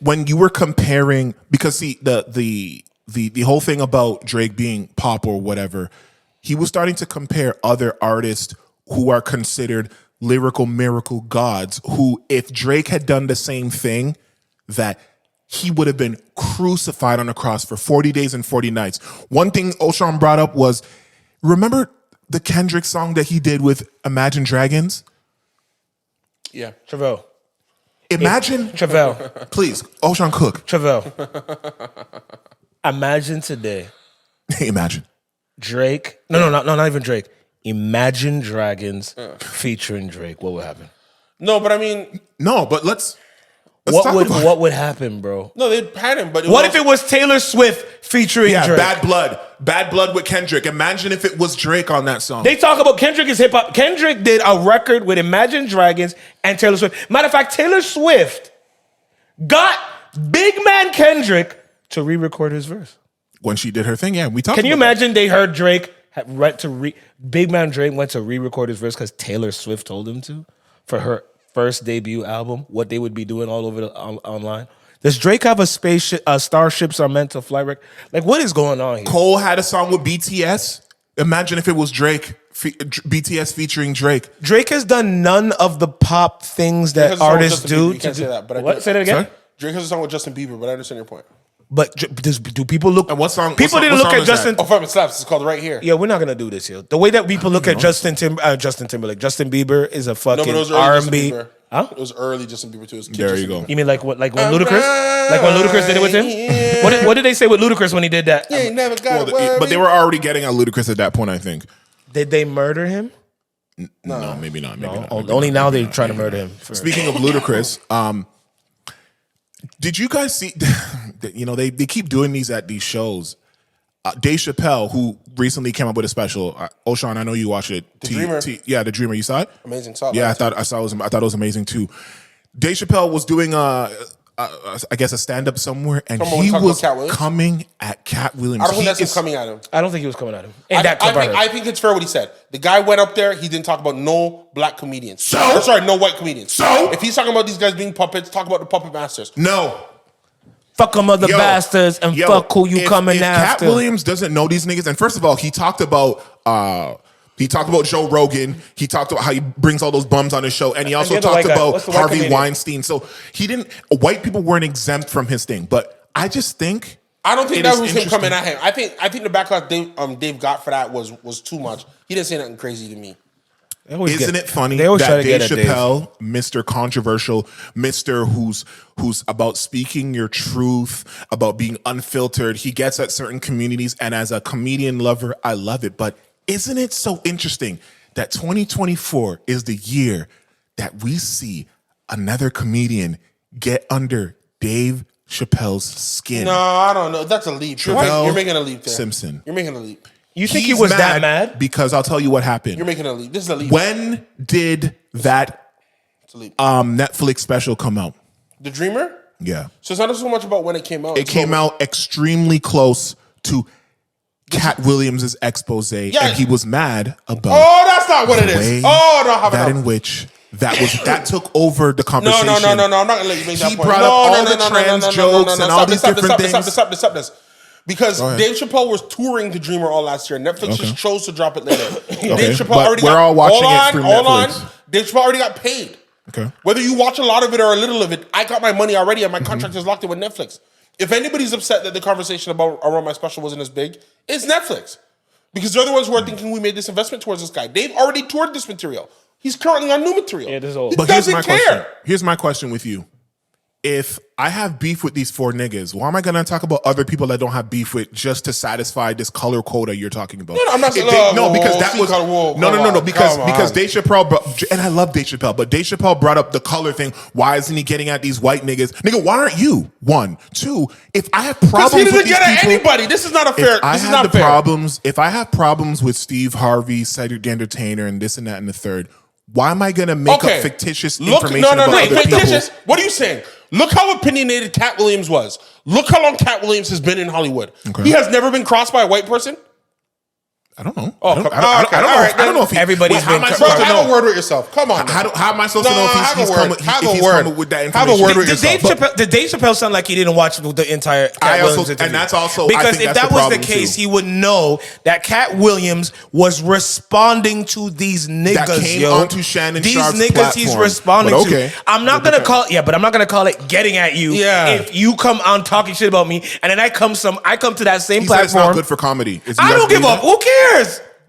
when you were comparing, because see the whole thing about Drake being pop or whatever, he was starting to compare other artists who are considered lyrical miracle gods, who if Drake had done the same thing, that he would have been crucified on a cross for 40 days and 40 nights. One thing O'Shawn brought up was, remember the Kendrick song that he did with Imagine Dragons? Yeah. Trivelle. Imagine, Trivelle. please, O'Shawn Cook. Trivelle. Imagine today, Imagine. Drake. No, not even Drake. Imagine Dragons featuring Drake. What would happen? No, but I mean, No, but let's. What would happen, bro? No, they'd pan him. But what if it was Taylor Swift featuring Drake? Bad Blood with Kendrick. Imagine if it was Drake on that song. They talk about Kendrick is hip hop. Kendrick did a record with Imagine Dragons and Taylor Swift. Matter of fact, Taylor Swift got big man Kendrick to re-record his verse when she did her thing. Yeah, we talked. Can you imagine they heard Drake big man Drake went to re-record his verse because Taylor Swift told him to for her first debut album? What they would be doing all over online. Does Drake have a spaceship? Starships are meant to fly. Like, what is going on here? Cole had a song with BTS. Imagine if it was Drake, BTS featuring Drake. Drake has done none of the pop things that artists do. You can't say that. But what? Say that again. Sorry? Drake has a song with Justin Bieber, but I understand your point. But do people look? And what song? People didn't look at Justin. Oh, fam, it slaps. It's called Right Here. Yeah, we're not gonna do this here. The way that people look at Justin Timberlake, Justin Bieber is a fucking R&B. Huh? It was early Justin Bieber too. There you go. You mean like what? Like when Ludacris? Like when Ludacris did it with him? What did they say with Ludacris when he did that? You ain't never got but they were already getting at Ludacris at that point, I think. Did they murder him? No, maybe not. Only now they're trying to murder him. Speaking of Ludacris, did you guys see? They keep doing these at these shows. Dave Chapelle, who recently came up with a special. O'Shaun, I know you watched it. The Dreamer. The Dreamer. You saw it? Amazing. Yeah, I thought it was amazing too. Dave Chapelle was doing I guess a stand up somewhere, and he was coming at Katt Williams. I don't think that's him coming at him. I don't think he was coming at him. I think it's fair what he said. The guy went up there. He didn't talk about no black comedians. No white comedians. So if he's talking about these guys being puppets, talk about the puppet masters. No. Fuck them other bastards and fuck who you coming after. Katt Williams doesn't know these niggas, and first of all, he talked about Joe Rogan. He talked about how he brings all those bums on his show, and he also talked about Harvey Weinstein. So white people weren't exempt from his thing. But I just think I don't think that was him coming at him. I think the backlash Dave got for that was too much. He didn't say nothing crazy to me. Isn't it funny that Dave Chapelle, Mr. Controversial, Mr. who's about speaking your truth, about being unfiltered, he gets at certain communities, and as a comedian lover, I love it. But isn't it so interesting that 2024 is the year that we see another comedian get under Dave Chappelle's skin? No, I don't know. That's a leap. You're making a leap there. Simpson. You're making a leap. You think he was that mad? Because I'll tell you what happened. You're making a leap. This is a leap. When did that Netflix special come out? The Dreamer? Yeah. So it's not so much about when it came out. It came out extremely close to Katt Williams' expose, and he was mad about. Oh, that's not what it is. Oh, no, how about that? In which that took over the conversation. No. I'm not gonna let you make that point. He brought up all the trans jokes and all these different things. Stop this. Because Dave Chapelle was touring The Dreamer all last year. Netflix just chose to drop it later. Dave Chapelle already we're all watching it through Netflix. Dave Chapelle already got paid. Okay. Whether you watch a lot of it or a little of it, I got my money already and my contract is locked in with Netflix. If anybody's upset that the conversation around my special wasn't as big, it's Netflix. Because they're the ones who are thinking we made this investment towards this guy. They've already toured this material. He's currently on new material. Yeah, this is old. He but doesn't care. Here's my question with you. If I have beef with these four niggas, why am I gonna talk about other people that don't have beef with just to satisfy this color quota you're talking about? No, I'm not saying because Dave Chappelle and I love Dave Chappelle, but Dave Chappelle brought up the color thing. Why isn't he getting at these white niggas? Nigga, why aren't you? One, two. If I have problems he doesn't with get at anybody. This is not a fair. If I have problems with Steve Harvey, Cedric the Entertainer, and this and that and the third, why am I gonna make up fictitious information about other people? What are you saying? Look how opinionated Katt Williams was. Look how long Katt Williams has been in Hollywood. Okay. He has never been crossed by a white person. I don't know. I don't know if everybody's been. Have a word with yourself. Come on. How am I supposed to know if he's coming with that information? Have a word with yourself. Did Dave Chappelle sound like he didn't watch the entire Katt Williams interview? And that's also because if that was the case, he would know that Katt Williams was responding to these niggas. That came onto Shannon Sharp's these niggas platform. He's responding to. I'm not gonna call it getting at you. Yeah. If you come on talking shit about me, and then I come to that same platform. It's not good for comedy. I don't give up. Who cares?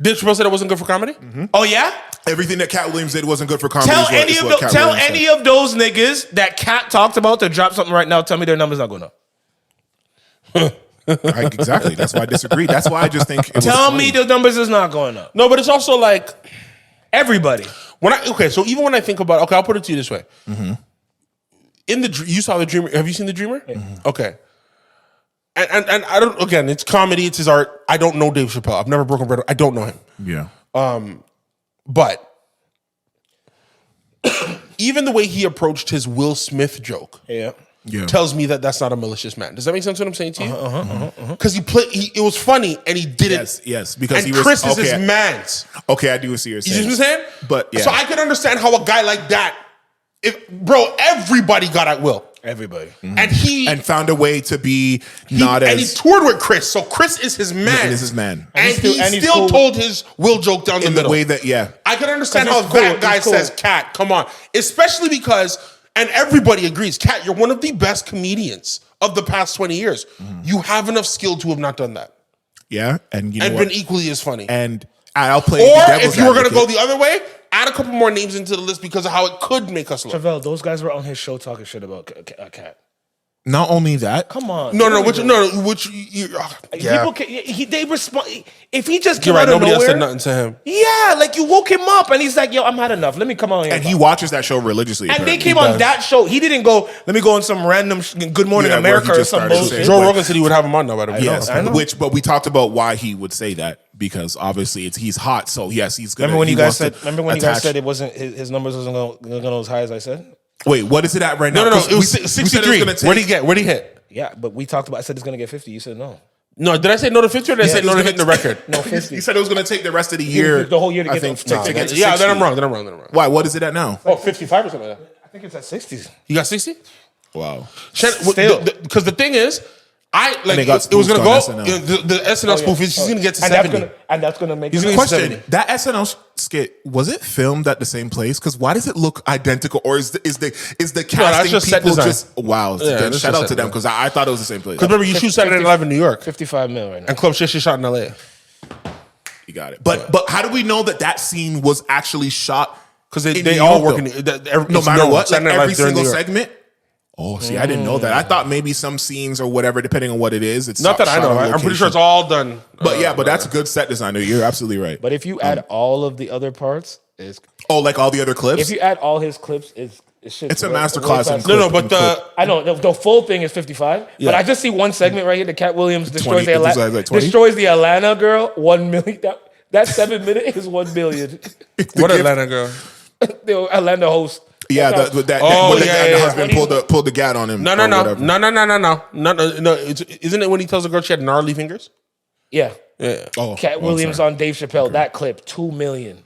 Did Chapelle say that wasn't good for comedy? Mm-hmm. Oh yeah. Everything that Katt Williams did wasn't good for comedy. Tell any of those niggas that Katt talked about to drop something right now. Tell me their numbers not going up. Exactly. That's why I disagree. That's why I just think. Tell me the numbers is not going up. No, but it's also like everybody. So even when I think about, I'll put it to you this way. Mm-hmm. you saw the Dreamer. Have you seen the Dreamer? Okay. And I don't. Again, it's comedy. It's his art. I don't know Dave Chappelle. I've never broken bread. I don't know him. Yeah. But even the way he approached his Will Smith joke, tells me that that's not a malicious man. Does that make sense? What I'm saying to you? Because it was funny and he did it. Yes. Because and Chris is his man's. Okay, I do see what you're saying. You see what I'm saying? But yeah. So I could understand how a guy like that, everybody got at Will. Everybody. And found a way to be not as... And he toured with Chris, so Chris is his man. And is his man. And he still told his Will joke down the middle. In the way that, I can understand how that guy says, Katt, come on. Especially because, and everybody agrees, Katt, you're one of the best comedians of the past 20 years. You have enough skill to have not done that. Yeah, and you know been equally as funny. And I'll play Or the devil's if you were going to advocate. go the other way, add a couple more names into the list because of how it could make us look. Trivelle, those guys were on his show talking shit about Katt. Not only that, Come on. Yeah. People they respond. If he just came You're right, out of nobody else nowhere, said nothing to him. Yeah, like you woke him up and he's like, yo, I'm had enough. Let me come on here. and he watches that show religiously. And they apparently. came on that show. He didn't go, let me go on some random Good Morning Yeah, where America he or just some started bullshit. saying- Joe Rogan said he would have him on now, by the way. Yes, I know. but we talked about why he would say that because obviously he's hot. So yes, he's gonna. Remember when he you guys wants to said? Remember when you guys attach- said it wasn't his numbers wasn't going to go as high as I said? Wait, what is it at right now? No. 'Cause It was we said 63. gonna take- Where'd he hit? Yeah, but we talked about. I said it's going to get 50. You said no. No, did I say no to 50 or did I say no to hitting the record? No 50. He said it was going to take the rest of the year, The whole year to I get think, to- to get to Yeah, 60. then I'm wrong. Why? What is it at now? Oh, 55 or something like that. I think it's at 60. You got 60? Wow. Still. Because the thing is, they got it was going to spoofed go, on SNL. the SNL spoof is he's going to get to 70. And that's going to make He's it gonna up. get Question: 70. that SNL skit, was it filmed at the same place? Because why does it look identical? Or is the casting just set people design. just wow? Yeah, Then that's shout just out to set them design. because I thought it was the same place. Because remember, you shoot Saturday Night Live in New York. 55 mil right now. And Club Shit shot in LA. You got it. But how do we know that scene was actually shot? Because in they New all York, work in though? No matter what, like Saturday Night every Live during single New York. segment. Oh, see, I didn't know that. I thought maybe some scenes or whatever, depending on what it is, it's Not that I shot know. on I'm pretty sure location. it's all done. But that's good set design. You're absolutely right. But if you add all of the other parts, Oh, like all the other clips? if you add all his clips, it's It's a masterclass in No, but I know the full thing is 55, but I just see one segment right here. The Katt Williams destroys 20, like 20? destroys the Atlanta girl. 1 million. That 7 minute is 1 billion. What Atlanta girl? The Atlanta host. Yeah, That's when the yeah. husband pulled the gat on him. No. or whatever. No. Isn't it when he tells the girl she had gnarly fingers? Yeah. Yeah. Oh, Katt Williams sorry. on Dave Chappelle. That clip, 2 million.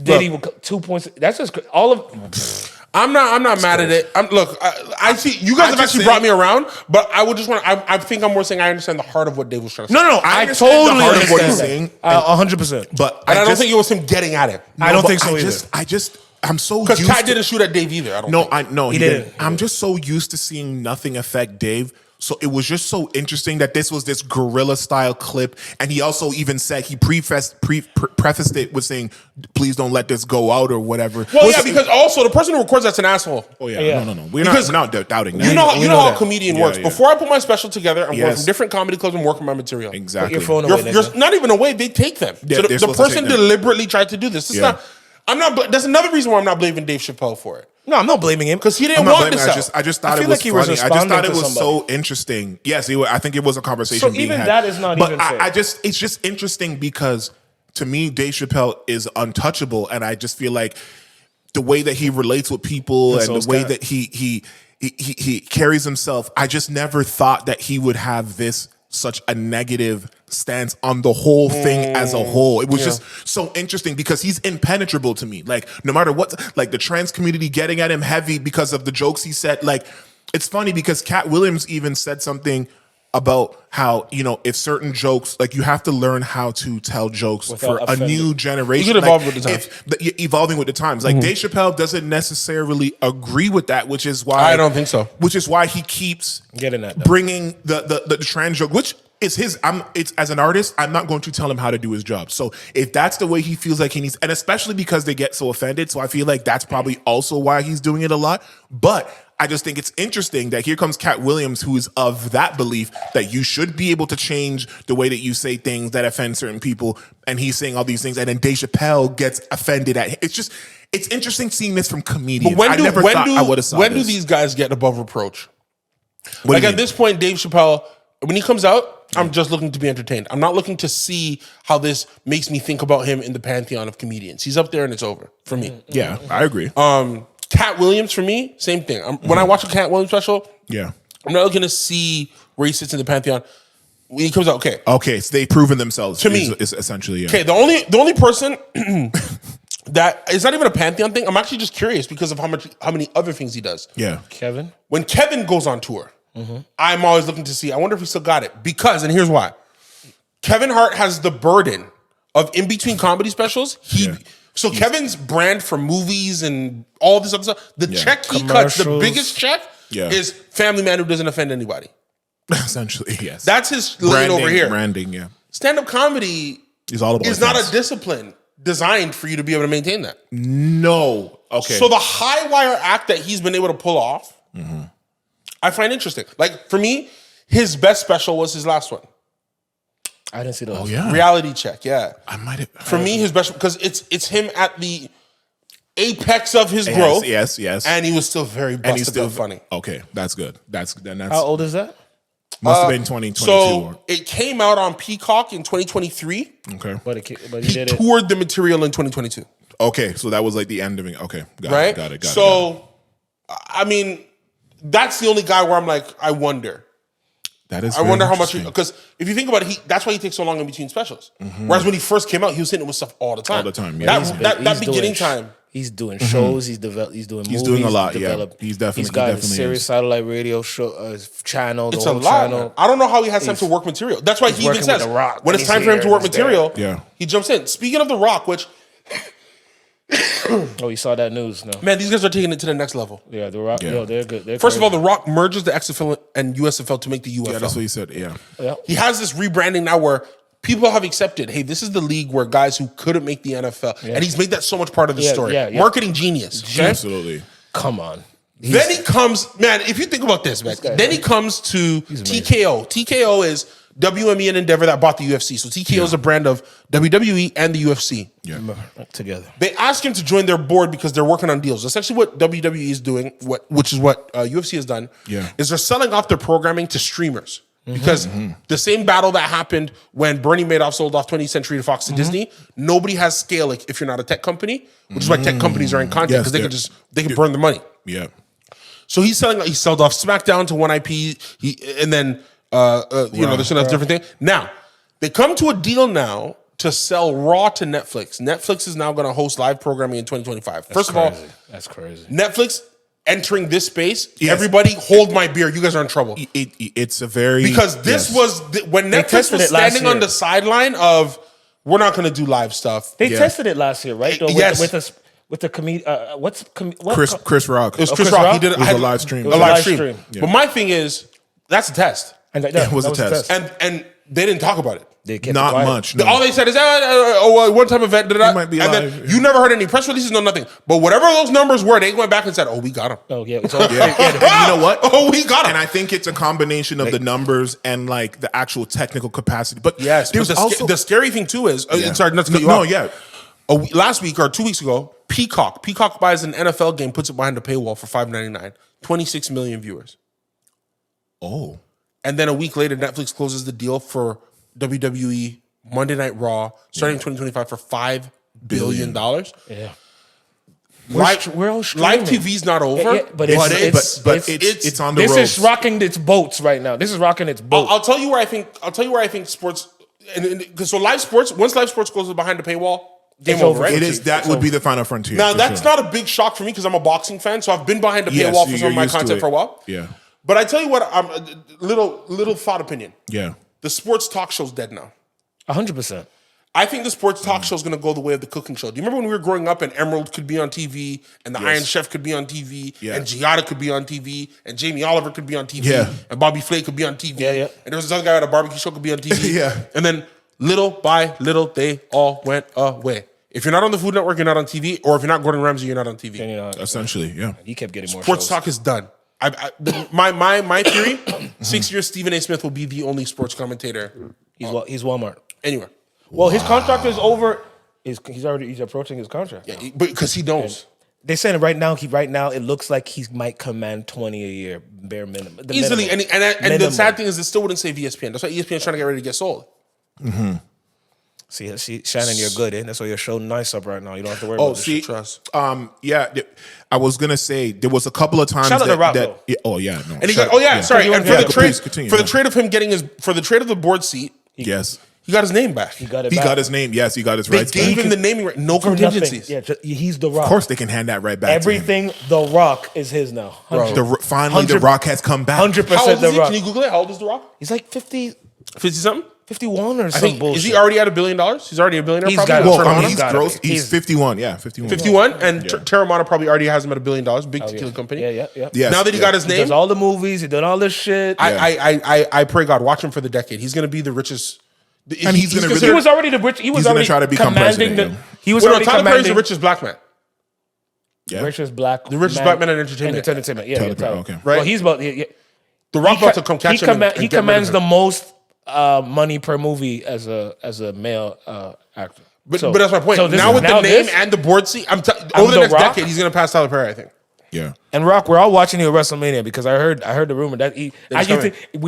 Diddy with 2 points. That's just all of. I'm not mad at it. Look, I see you guys have actually brought me around, but I would just want. I think I'm more saying I understand the heart of what Dave was trying to say. No. I I understand totally the heart of what he's understand saying. 100%. But And I don't think it was him getting at it. I don't but think so either. I'm so Because used Katt to- didn't shoot at Dave either. I don't. think. No, he didn't. didn't. I'm just so used to seeing nothing affect Dave. So it was just so interesting that this was this guerrilla style clip, and he also even said he prefaced it with saying, "Please don't let this go out" or whatever. Well, yeah, because also the person who records that's an asshole. Oh yeah, Yeah. no. We're Because not doubting that. You know how a that. comedian Yeah, works. yeah. Before I put my special together, I'm going Yes. from different comedy clubs and working my material. Exactly. Put your phone away. You're nigga. not even away. They take them. Yeah, so they're the supposed to person take them. deliberately tried to do this. It's Yeah. not. I'm not. That's another reason why I'm not blaming Dave Chappelle for it. No, I'm not blaming him Because he didn't I'm not want blaming. this out. I just thought I it feel was like he was funny. I just thought responding it to was so interesting. Yes, I think it was a conversation. So being even had. that is not but even fair. it's just interesting because to me, Dave Chappelle is untouchable, and I just feel like the way that he relates with people And and so the is way Katt. that he carries himself. I just never thought that he would have such a negative stance on the whole thing as a whole. It was just so interesting because he's impenetrable to me. Like no matter what, like the trans community getting at him heavy because of the jokes he said. Like it's funny because Katt Williams even said something about how, if certain jokes, like you have to learn how to tell jokes Without for a offending. new generation. You could evolve Like, with the times. evolving with the times. Like Dave Chappelle doesn't necessarily agree with that, which is why I don't think so. Which is why he keeps Getting that, though. bringing the trans joke, which is his. It's as an artist, I'm not going to tell him how to do his job. So if that's the way he feels like he needs, and especially because they get so offended, so I feel like that's probably also why he's doing it a lot. But I just think it's interesting that here comes Katt Williams, who is of that belief that you should be able to change the way that you say things that offend certain people, and he's saying all these things, and then Dave Chappelle gets offended at. it's interesting seeing this from comedians. But I never thought I would have saw when this. do these guys get above reproach? What Like do you at mean? this point, Dave Chappelle, when he comes out, I'm just looking to be entertained. I'm not looking to see how this makes me think about him in the pantheon of comedians. He's up there and it's over for me. Yeah, I agree. Katt Williams for me, same thing. When I watch a Katt Williams special, yeah. I'm not looking to see where he sits in the pantheon. When he comes out, okay. Okay, so they've proven themselves To me. is essentially, yeah. Okay, the only person that it's not even a pantheon thing. I'm actually just curious because of how many other things he does. Yeah. Kevin. When Kevin goes on tour, I'm always looking to see, I wonder if he still got it. Because, and here's why. Kevin Hart has the burden of in between comedy specials. So Kevin's brand for movies and all this other stuff, the check he cuts, the biggest check is family man who doesn't offend anybody. Essentially, yes. That's his lane over here. Branding, yeah. Stand-up comedy Is all about is not a discipline designed for you to be able to maintain that. No. Okay. So the high wire act that he's been able to pull off, I find interesting. Like for me, his best special was his last one. I didn't see those. Oh yeah. Reality Check, yeah. I might have. For me, his best because it's him at the apex of his growth. Yes. And he was still very busted And he's still up funny. Okay, that's good. That's How old is that? must have been 2022. So it came out on Peacock in 2023. Okay. But he He did it. toured the material in 2022. Okay, so that was like the end of it. Okay, Right? Got it. So, I mean, that's the only guy where I'm like, I wonder. That is. I wonder how much, interesting. because if you think about it, that's why he takes so long in between specials. Whereas when he first came out, he was hitting it with stuff all the time. All the time, yeah. That beginning time. He's doing shows. He's doing movies. He's doing a lot, yeah. developed- He's definitely- He's got he a definitely Sirius is. satellite radio show channel. It's the a whole lot. channel. I don't know how he has time to work material. That's why he even working says with The Rock when when it's he's time for him to here, work he's there. material, Yeah. he jumps in. Speaking of The Rock, which, Oh, you saw that news? No. man, these guys are taking it to the next level. Yeah, The Rock. Yeah. Yo, they're good. They're First of all, crazy. The Rock merges the XFL and USFL to make the UFL. Yeah, that's what he said. Yeah. Yeah. He has this rebranding now where people have accepted, hey, this is the league where guys who couldn't make the NFL, and he's made that so much part of the story. Yeah. Marketing genius. Okay? Absolutely. Come on. Then he comes, man, if you think about this, man, then he comes to TKO. TKO is WME and Endeavor that bought the UFC. So TKO is a brand of WWE and the UFC. Yeah. Together. They ask him to join their board because they're working on deals. Essentially what WWE is doing, which is what UFC has done, is they're selling off their programming to streamers. Because the same battle that happened when Bernie Madoff sold off 20th Century to Fox to Disney, nobody has scale like if you're not a tech company, which is why tech companies are in content because they can burn the money. Yeah. So he sold off SmackDown to One IP, and then they're selling off different things. Now they come to a deal now to sell Raw to Netflix. Netflix is now going to host live programming in 2025. First of all, That's crazy. Netflix entering this space. Everybody, hold my beer. You guys are in trouble It's a very because this was when Netflix was standing on the sideline of we're not going to do live stuff. They tested it last year, right? Though, Yes. With the comedian. What? Chris Rock. It was Chris Chris Rock. Rock? He did It was a live stream. A live stream. stream. But my thing is, that's a test, And that, It was that a test. and they didn't talk about it. They kept Not it quiet. much. No. All they said is, one-time event. It might be and live. then you never heard any press releases, no nothing. But whatever those numbers were, they went back and said, "Oh, we got him." Oh yeah. So, And you know what? Oh, we got him. And I think it's a combination of the numbers and like the actual technical capacity. But Yes, there's but also the scary thing too is, Yeah. sorry, not to cut you No, off. yeah. Last week or 2 weeks ago, Peacock buys an NFL game, puts it behind a paywall for $5.99, 26 million viewers. Oh. And then a week later, Netflix closes the deal for WWE Monday Night Raw, starting in 2025 for $5 billion. yeah. We're all streaming. live TV's not over, Yeah, but it's on the This ropes. is rocking its boats right now. This is rocking its boat. I'll tell you where I think sports. So live sports, once live sports goes behind the paywall, game It's over, over. right? It is. That would be the final frontier. Now for that's sure. not a big shock for me because I'm a boxing fan, so I've been behind the Yes, paywall for some you're of my used to content it. for a while. Yeah. But I tell you what, I'm little thought opinion. Yeah. The sports talk show's dead now. 100%. I think the sports talk show is going to go the way of the cooking show. Do you remember when we were growing up and Emerald could be on TV and the Iron Chef could be on TV and Giada could be on TV and Jamie Oliver could be on TV and Bobby Flay could be on TV and there was this other guy at a barbecue show could be on TV. And then little by little, they all went away. If you're not on the Food Network, you're not on TV. Or if you're not Gordon Ramsay, you're not on TV. And, Essentially, yeah. he kept getting more Sports shows. talk is done. My theory, 6 years, Stephen A. Smith will be the only sports commentator He's Walmart. anywhere. Well, his contract is over He's approaching his contract. Yeah, because he knows. They're saying right now it looks like he might command 20 a year, bare minimum. Easily. Minimum. And the sad thing is it still wouldn't save ESPN. That's why ESPN is trying to get ready to get sold. Mm-hmm. See, Shannon, you're good, eh? That's why your show nice up right now. You don't have to worry about this. Trust. I was gonna say there was a couple of times Shout out to Rock, that though. oh yeah, no. And he got, sorry. And for the trade of him getting the trade of the board seat, yes, he got his name back. He got his name. Yes, he got his They rights gave back. him the naming right. No contingencies. Yeah, he's the Rock. Of course, they can hand that right back. Everything The Rock is his now. Finally, The Rock has come back. 100% How old The is he? Rock. Can you Google it? How old is The Rock? He's like 50 something. 51 or I something think bullshit. is he already at $1 billion? He's already a billionaire. He's Probably. got it. Well, He's got gross. it. He's 51. Yeah, 51. 51, and Terramana probably already has him at $1 billion. Big tequila company. Yeah. Yes, Now that he got his He name, does all the movies. He done all this shit. I pray God, watch him for the decade. He's going to be the richest. And he's gonna he was already the rich. He was gonna already try to become commanding president, He was Well, no, already Tyler Perry's commanding the richest black man. Yeah. richest black man in entertainment. Yeah, Tyler, okay. Right. Well, he's about. The Rock about to come catch him. He commands the most money per movie as a male actor. But that's my point. So now with the name and the board seat, over the next decade, he's going to pass Tyler Perry, I think. Yeah. And Rock, we're all watching you at WrestleMania because I heard the rumor that we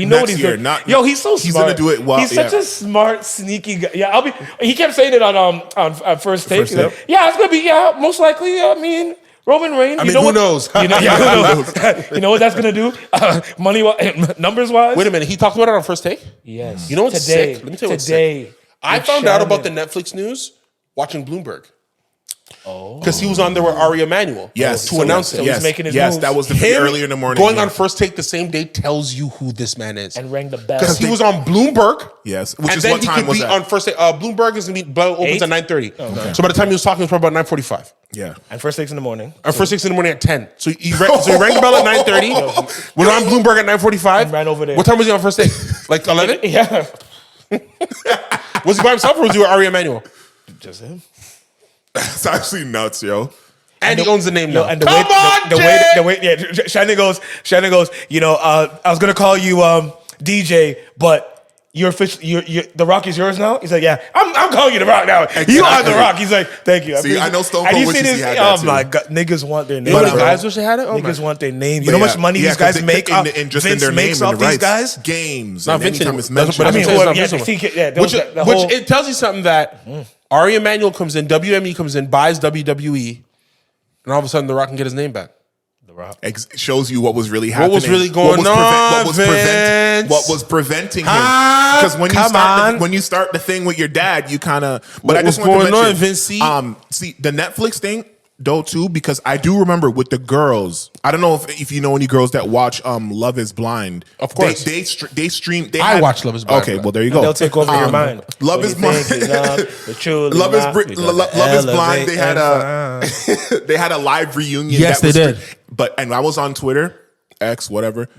know what he's doing. He's so smart. He's gonna do it well. He's such a smart, sneaky guy. Yeah, he kept saying it on First Take. First Take. It's gonna be most likely. I mean, Roman Reigns. Who knows? You know what that's gonna do? Money, numbers wise. Wait a minute. He talked about it on First Take? Yes. You know what's today, sick? Let me tell you what's sick. I found out about the Netflix news watching Bloomberg. Oh. Because he was on there with Ari Emanuel. Yes. To announce it. He's making his moves. That was earlier in the morning. Going on First Take the same day tells you who this man is. And rang the bell. Because he was on Bloomberg. Yes. Which is what time was that? On First Take. Bloomberg is going to be opens at 9:30. Okay. So by the time he was talking, it was probably about 9:45. Yeah. And First Takes in the morning. First Takes in the morning at 10. So he rang the bell at 9:30. Went on Bloomberg at 9:45. And ran over there. What time was he on First Take? Like 11? Yeah. Was he by himself or was he with Ari Emanuel? Just him. It's actually nuts, yo. And he owns the name now. And the way Shannon goes, I was gonna call you DJ, but you're officially The Rock is yours now. He's like, yeah, I'm calling you The Rock now. Exactly. You are The Rock. He's like, thank you. See, I know Stone Cold wishes he had that oh my god, niggas want their name. You know how many guys wish they had it? Niggas want their name. You know how much money these guys make in Vince their name makes off these guys? Games. Not And Vince anytime it's anymore. mentioned. I mean, Which it tells you something that Ari Emanuel comes in, WME comes in, buys WWE, and all of a sudden The Rock can get his name back. The Rock shows you what was really happening. What was really going on? What was preventing him? Because when you start the thing with your dad, you kind of. But I just want to mention, Vince? see the Netflix thing. Though too, because I do remember with the girls. I don't know if you know any girls that watch Love Is Blind. Of course, they stream. I watch Love Is Blind. Okay, well there you go. They'll take over your mind. Love Is Blind. Love Is Blind. They had a live reunion. Yes, they did. And I was on Twitter, X, whatever.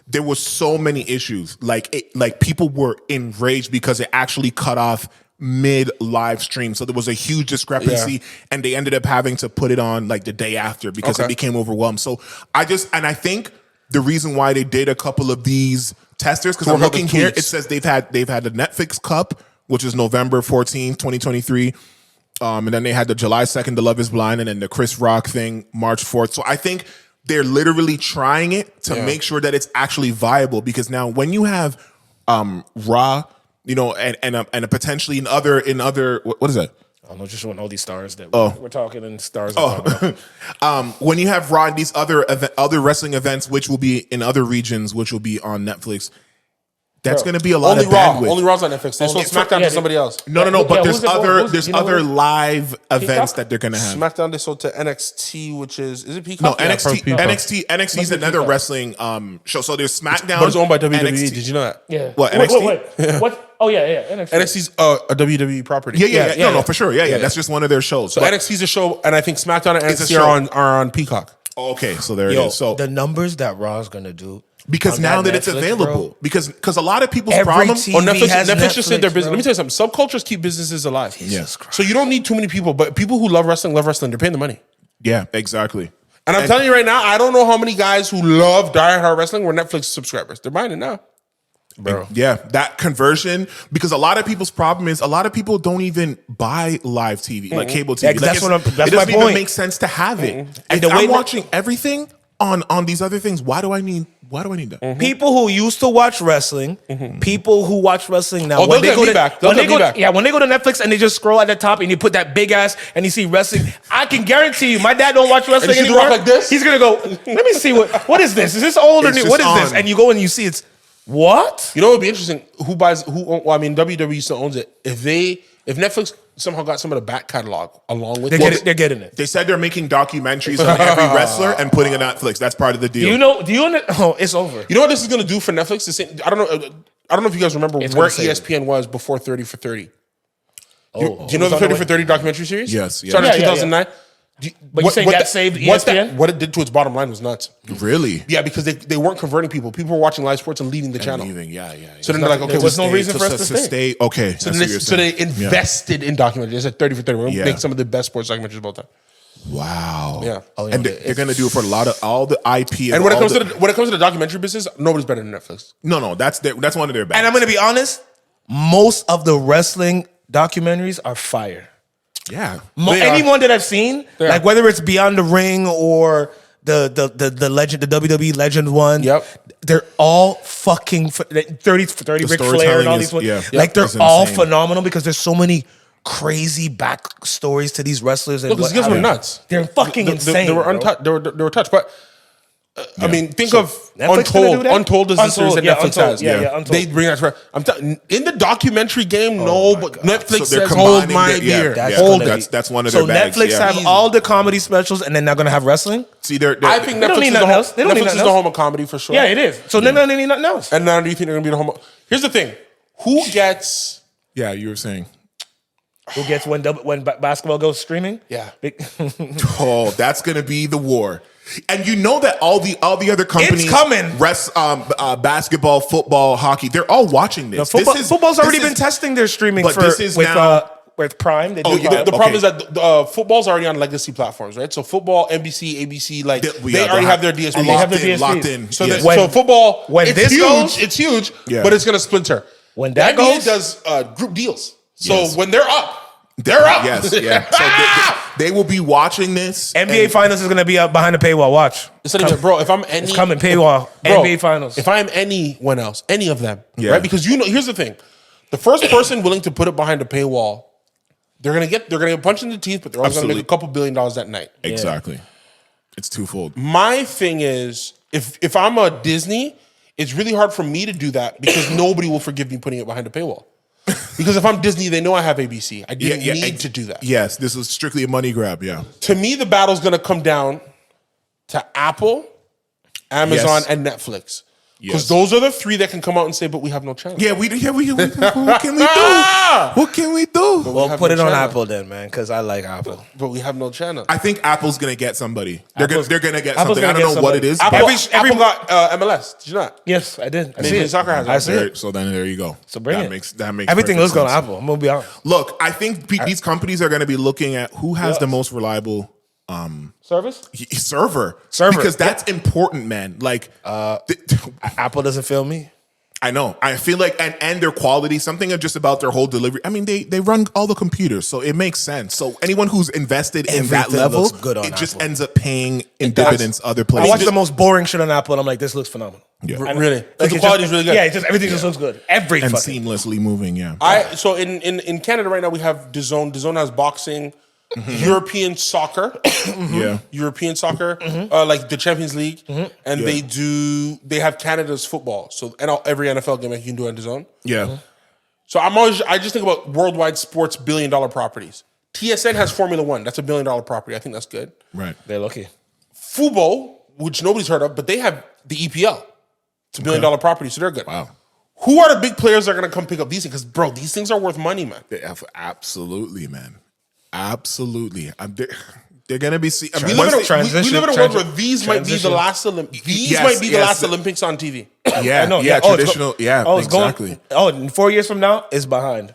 There was so many issues. Like people were enraged because it actually cut off mid live stream, so there was a huge discrepancy, and they ended up having to put it on like the day after because it became overwhelmed. So I think the reason why they did a couple of these testers, because I'm looking here, it says they've had the Netflix Cup, which is November 14th, 2023. And then they had the July 2nd, the Love Is Blind, and then the Chris Rock thing, March 4th. So I think they're literally trying it to make sure that it's actually viable, because now when you have Raw, and a potentially in other what is that? I don't know, just showing all these stars that we're talking and stars. When you have Raw and these other wrestling events, which will be in other regions, which will be on Netflix, that's going to be a lot of bandwidth. Only Raw's on Netflix. They sold SmackDown to somebody else. No. But there's other live events that they're going to have. SmackDown they sold to NXT, which is it Peacock? No, NXT is another wrestling show. So there's SmackDown, but it's owned by WWE. NXT. Did you know that? Yeah. What, NXT? Wait. What? Oh yeah. NXT's a WWE property. Yeah. No, for sure. Yeah. That's just one of their shows. So NXT's a show, and I think SmackDown and NXT are on Peacock. Okay, so there it is. So the numbers that Raw's gonna do. Because now that it's available, because a lot of people's Every problem. Netflix just said their business. Let me tell you something. Subcultures keep businesses alive. Yes. So you don't need too many people, but people who love wrestling. They're paying the money. Yeah, exactly. And I'm telling you right now, I don't know how many guys who love diehard wrestling were Netflix subscribers. They're buying it now. bro. Yeah, that conversion, because a lot of people's problem is a lot of people don't even buy live TV, like cable TV. Yeah, Like that's it my doesn't even point. make sense to have it. And If the way I'm watching everything on these other things, why do I need that? People who used to watch wrestling, people who watch wrestling now, Oh, they'll get me back. They'll get me back. Yeah, when they go to Netflix and they just scroll at the top and you put that big ass and you see wrestling, I can guarantee you, my dad don't watch wrestling you see The anymore. Rock like this? He's gonna go, let me see what is this? Is this old or It's new? just What is this? on. And you go and you see it's what? You know what would be interesting? WWE still owns it. If Netflix somehow got some of the back catalog along with They're getting it. They said they're making documentaries on every wrestler and putting it on Netflix. That's part of the deal. Do you know? Oh, it's over. You know what this is going to do for Netflix? I don't know if you guys remember It's where gonna save ESPN was before 30 for 30. Oh, Do you know the 30 for 30 documentary series? Yes, yeah. Started in Yeah, yeah, 2009. But you saying that saved ESPN? What it did to its bottom line was nuts. Really? Yeah, because they weren't converting people. People were watching live sports and leaving the channel. Yeah. So then they're like, okay, there was we'll no stay. reason for us to stay. Okay. So, I see what you're so saying. they invested in documentaries. They said 30 for 30. We're going to Yeah. make some of the best sports documentaries of all time. Wow. Yeah. Oh, And they're going to do it for all the IP. And when it all comes the, to the documentary business, nobody's better than Netflix. no, that's one of their best. And I'm gonna be honest, most of the wrestling documentaries are fire. yeah. Anyone that I've seen, They like are. whether it's Beyond the Ring or the legend, the WWE Legend one, Yep. they're all fucking 30 for 30 The Ric Flair and storytelling all is- these ones. yeah. Like they're It's all insane. phenomenal because there's so many crazy backstories to these wrestlers. And Look, these guys were nuts. They're fucking insane. They were bro. untouched. They were touched. But I mean, think of Netflix gonna do Untold. that? Untold is the series that Untold, Netflix yeah, has. Untold, yeah, Untold. They bring that. In the documentary game, but Netflix So they're says hold combining my the- yeah, beer. yeah. Hold gonna it. That's one of So their bags. Netflix yeah. have all the comedy specials and then they're gonna have wrestling? See, they're I think They don't Netflix need is nothing the else. They don't need Netflix is nothing the else. home of comedy for sure. Yeah, it is. So then they don't need nothing else. And now do you think they're gonna be the home? Here's the thing: who gets? yeah, you were saying. Who gets when basketball goes streaming? Yeah. Oh, that's gonna be the war. And you know that all the other companies, coming. Basketball, football, hockey, they're all watching this. Football's already been testing their streaming but this is now- with Prime. They do Oh, yeah, Prime. The problem Okay. is that football's already on legacy platforms, right? So football, NBC, ABC, like Yeah, they already have their DSP. And they have their DSPs. locked in. So, yes. so football, when it's this huge. goes- It's huge, Yeah. but it's going to splinter. When The that NBA goes- does group deals. So Yes. when they're up, they're up. Yes, yeah. So they will be watching this. NBA and- Finals is going to be up behind the paywall. Watch. It's not even, bro. If I'm any, It's coming paywall. bro, NBA Finals. If I'm anyone else, any of them, Yeah. right? Because here's the thing: the first person willing to put it behind a paywall, they're gonna get punched in the teeth, but they're also gonna make Absolutely. a couple $1 billion that night. Exactly. It's twofold. My thing is, if I'm a Disney, it's really hard for me to do that because nobody will forgive me putting it behind a paywall. Because if I'm Disney, they know I have ABC. I didn't need to do that. Yes, this is strictly a money grab. Yeah. To me, the battle's gonna come down to Apple, Amazon, Yes. and Netflix. Because Yes. those are the three that can come out and say, but we have no channel. Yeah, what can we do? What can we do? Well, have put no it on channel. Apple then, man, because I like Apple. But we have no channel. I think Apple's gonna get somebody. They're gonna get Apple's something. I gonna don't know get what somebody. it is. Apple, but- Apple got MLS. Did you not? Yes, I did. I Major see League it. Soccer has I it. see it. So then there you go. So bring that it. Makes Everything perfect looks going to sense. Apple. I'm going to be honest. Look, I think these companies are going to be looking at who has the most reliable Service? server, Server. because that's important, man. Like, Apple doesn't fail me. I know. I feel like and their quality, something just about their whole delivery. I mean, they run all the computers, so it makes sense. So anyone who's invested in that Everything level, looks good on it just Apple. ends up paying in does. dividends other I places. watch the most boring shit on Apple, and I'm like, this looks phenomenal. Yeah. Really? Like, Because the it's quality just- is really good. Yeah, it's just everything just looks good. Every and fucking. seamlessly moving. Yeah. So in Canada right now, we have DAZN. DAZN has boxing, European soccer. Yeah. European soccer, like the Champions League, and they have Canada's football. So every NFL game you can do on DAZN. Yeah. So I just think about worldwide sports $1 billion properties. TSN has Formula One. That's $1 billion property. I think that's good. Right. They're lucky. Fubo, which nobody's heard of, but they have the EPL. It's $1 billion property, so they're good. Wow. Who are the big players that are going to come pick up these things? Because, bro, these things are worth money, man. Absolutely, man. Absolutely. They're gonna be. We live in a world where these might be the last Olympics. These might be the last Olympics on TV. Yeah, I know. yeah, Oh, it's traditional. Yeah, it's exactly. in 4 years from now, it's behind.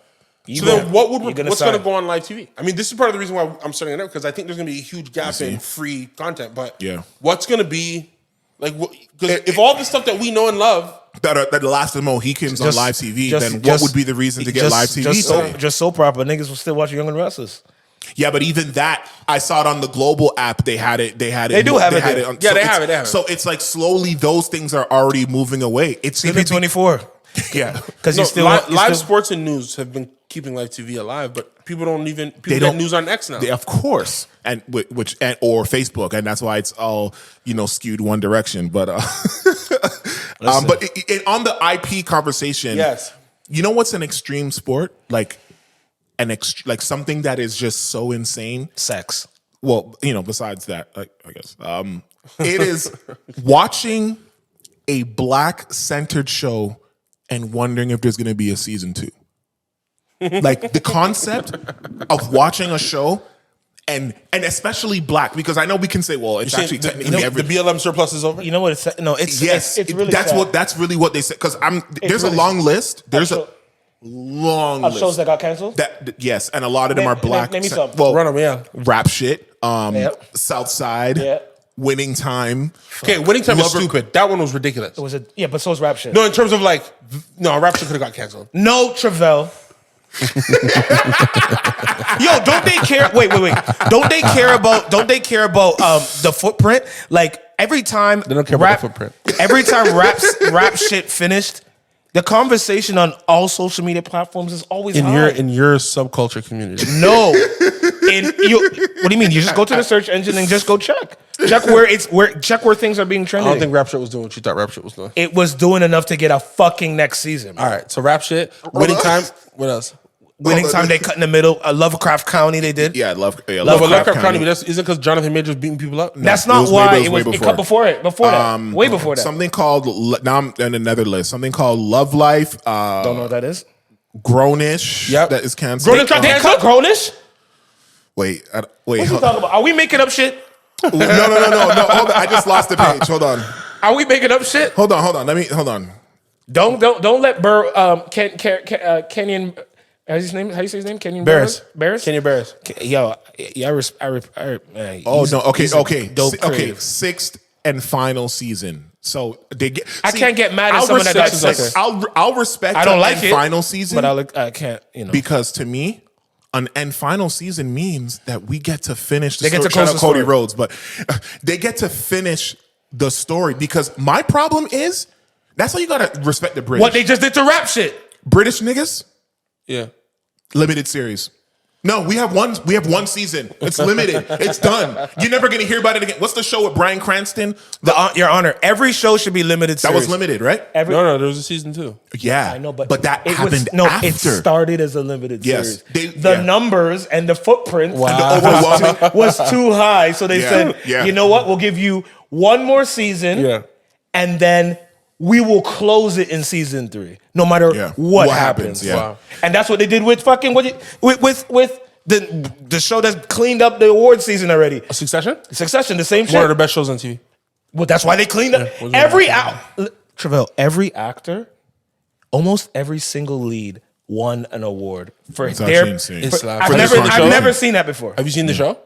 So then what's going sign. to go on live TV? I mean, this is part of the reason why I'm starting it out, because I think there's going to be a huge gap in free content. But Yeah. what's going to be, like, because if all the stuff that we know and love that lasted the Mohicans on live TV, then what would be the reason to get live TV? Just soap opera. Niggas will still watch Young and Restless. Yeah, but even that, I saw it on the global app. They had it. They have it. They have it. So it's like slowly those things are already moving away. It's CP24. Yeah, because you still live sports and news have been keeping live TV alive, but people get news on X now. Of course, and or Facebook, and that's why it's all skewed one direction. But but on the IP conversation, yes, you know what's an extreme sport like something that is just so insane? Sex. Well, besides that, I guess it is watching a black-centered show and wondering if there's going to be a season 2. Like the concept of watching a show and especially black, because I know we can say, well, it's actually technically the BLM surplus is over. You know what it's no, it's yes, it's really that's really what they said, because there's really a long list. There's a long list of shows that got canceled. Yes, and a lot of them are black. Name me some. Well, run them, yeah. Rap shit. Southside. Yeah. Winning Time. Okay, Winning Time is stupid. That one was ridiculous. It was but so is Rap shit. No, in terms of Rap shit could have got canceled. No, Trivelle. Yo, don't they care? Wait. Don't they care about the footprint? Like every time they don't care about the footprint. Every time rap shit finished, the conversation on all social media platforms is always in your subculture community. No. What do you mean? You just go to the search engine and just go check where things are being trended. I don't think Rap Shit was doing what you thought Rap Shit was doing. It was doing enough to get a fucking next season. All right, so Rap Shit, Winning Time. What else? Winning Time, they cut in the middle. Lovecraft County, they did. Yeah, Lovecraft County. But isn't because Jonathan Majors beating people up? No, that's not why it cut before it. Before that, way before that. Something called now I'm in another list. Something called Love Life. Don't know what that is. Grownish. Yep, that is canceled. They cut Grownish. Wait. What you talking about? Are we making up shit? No. Hold on. I just lost the page. Hold on. Are we making up shit? Hold on. Hold on. Don't let Kenyon. How's his name? How do you say his name? Kenyon Barris. Kenyon Barris. Yo, man. Oh no. Okay. Dope. Sixth and final season. So they get. I can't get mad at someone that got six. I'll respect. I don't like it. Final season, but I can't. Because to me, an end final season means that we get to finish the story. Shout out Cody Rhodes, but they get to finish the story, because my problem is that's how you gotta respect the British. What they just did to Rap Shit. British niggas. Yeah. Limited series. No, we have one season. It's limited. It's done. You're never gonna hear about it again. What's the show with Bryan Cranston? Your Honor, every show should be limited series. That was limited, right? No, there was a season 2. Yeah, I know, but that happened after. It started as a limited series. The numbers and the footprint and the overwhelming was too high, so they said, you know what? We'll give you one more season, and then we will close it in season 3, no matter what happens. Yeah. Wow. And that's what they did with fucking with the show that's cleaned up the award season already. Succession, the same shit. One of the best shows on TV. Well, that's why they cleaned up Trivelle. Every actor, almost every single lead won an award for their. I've never seen that before. Have you seen the show?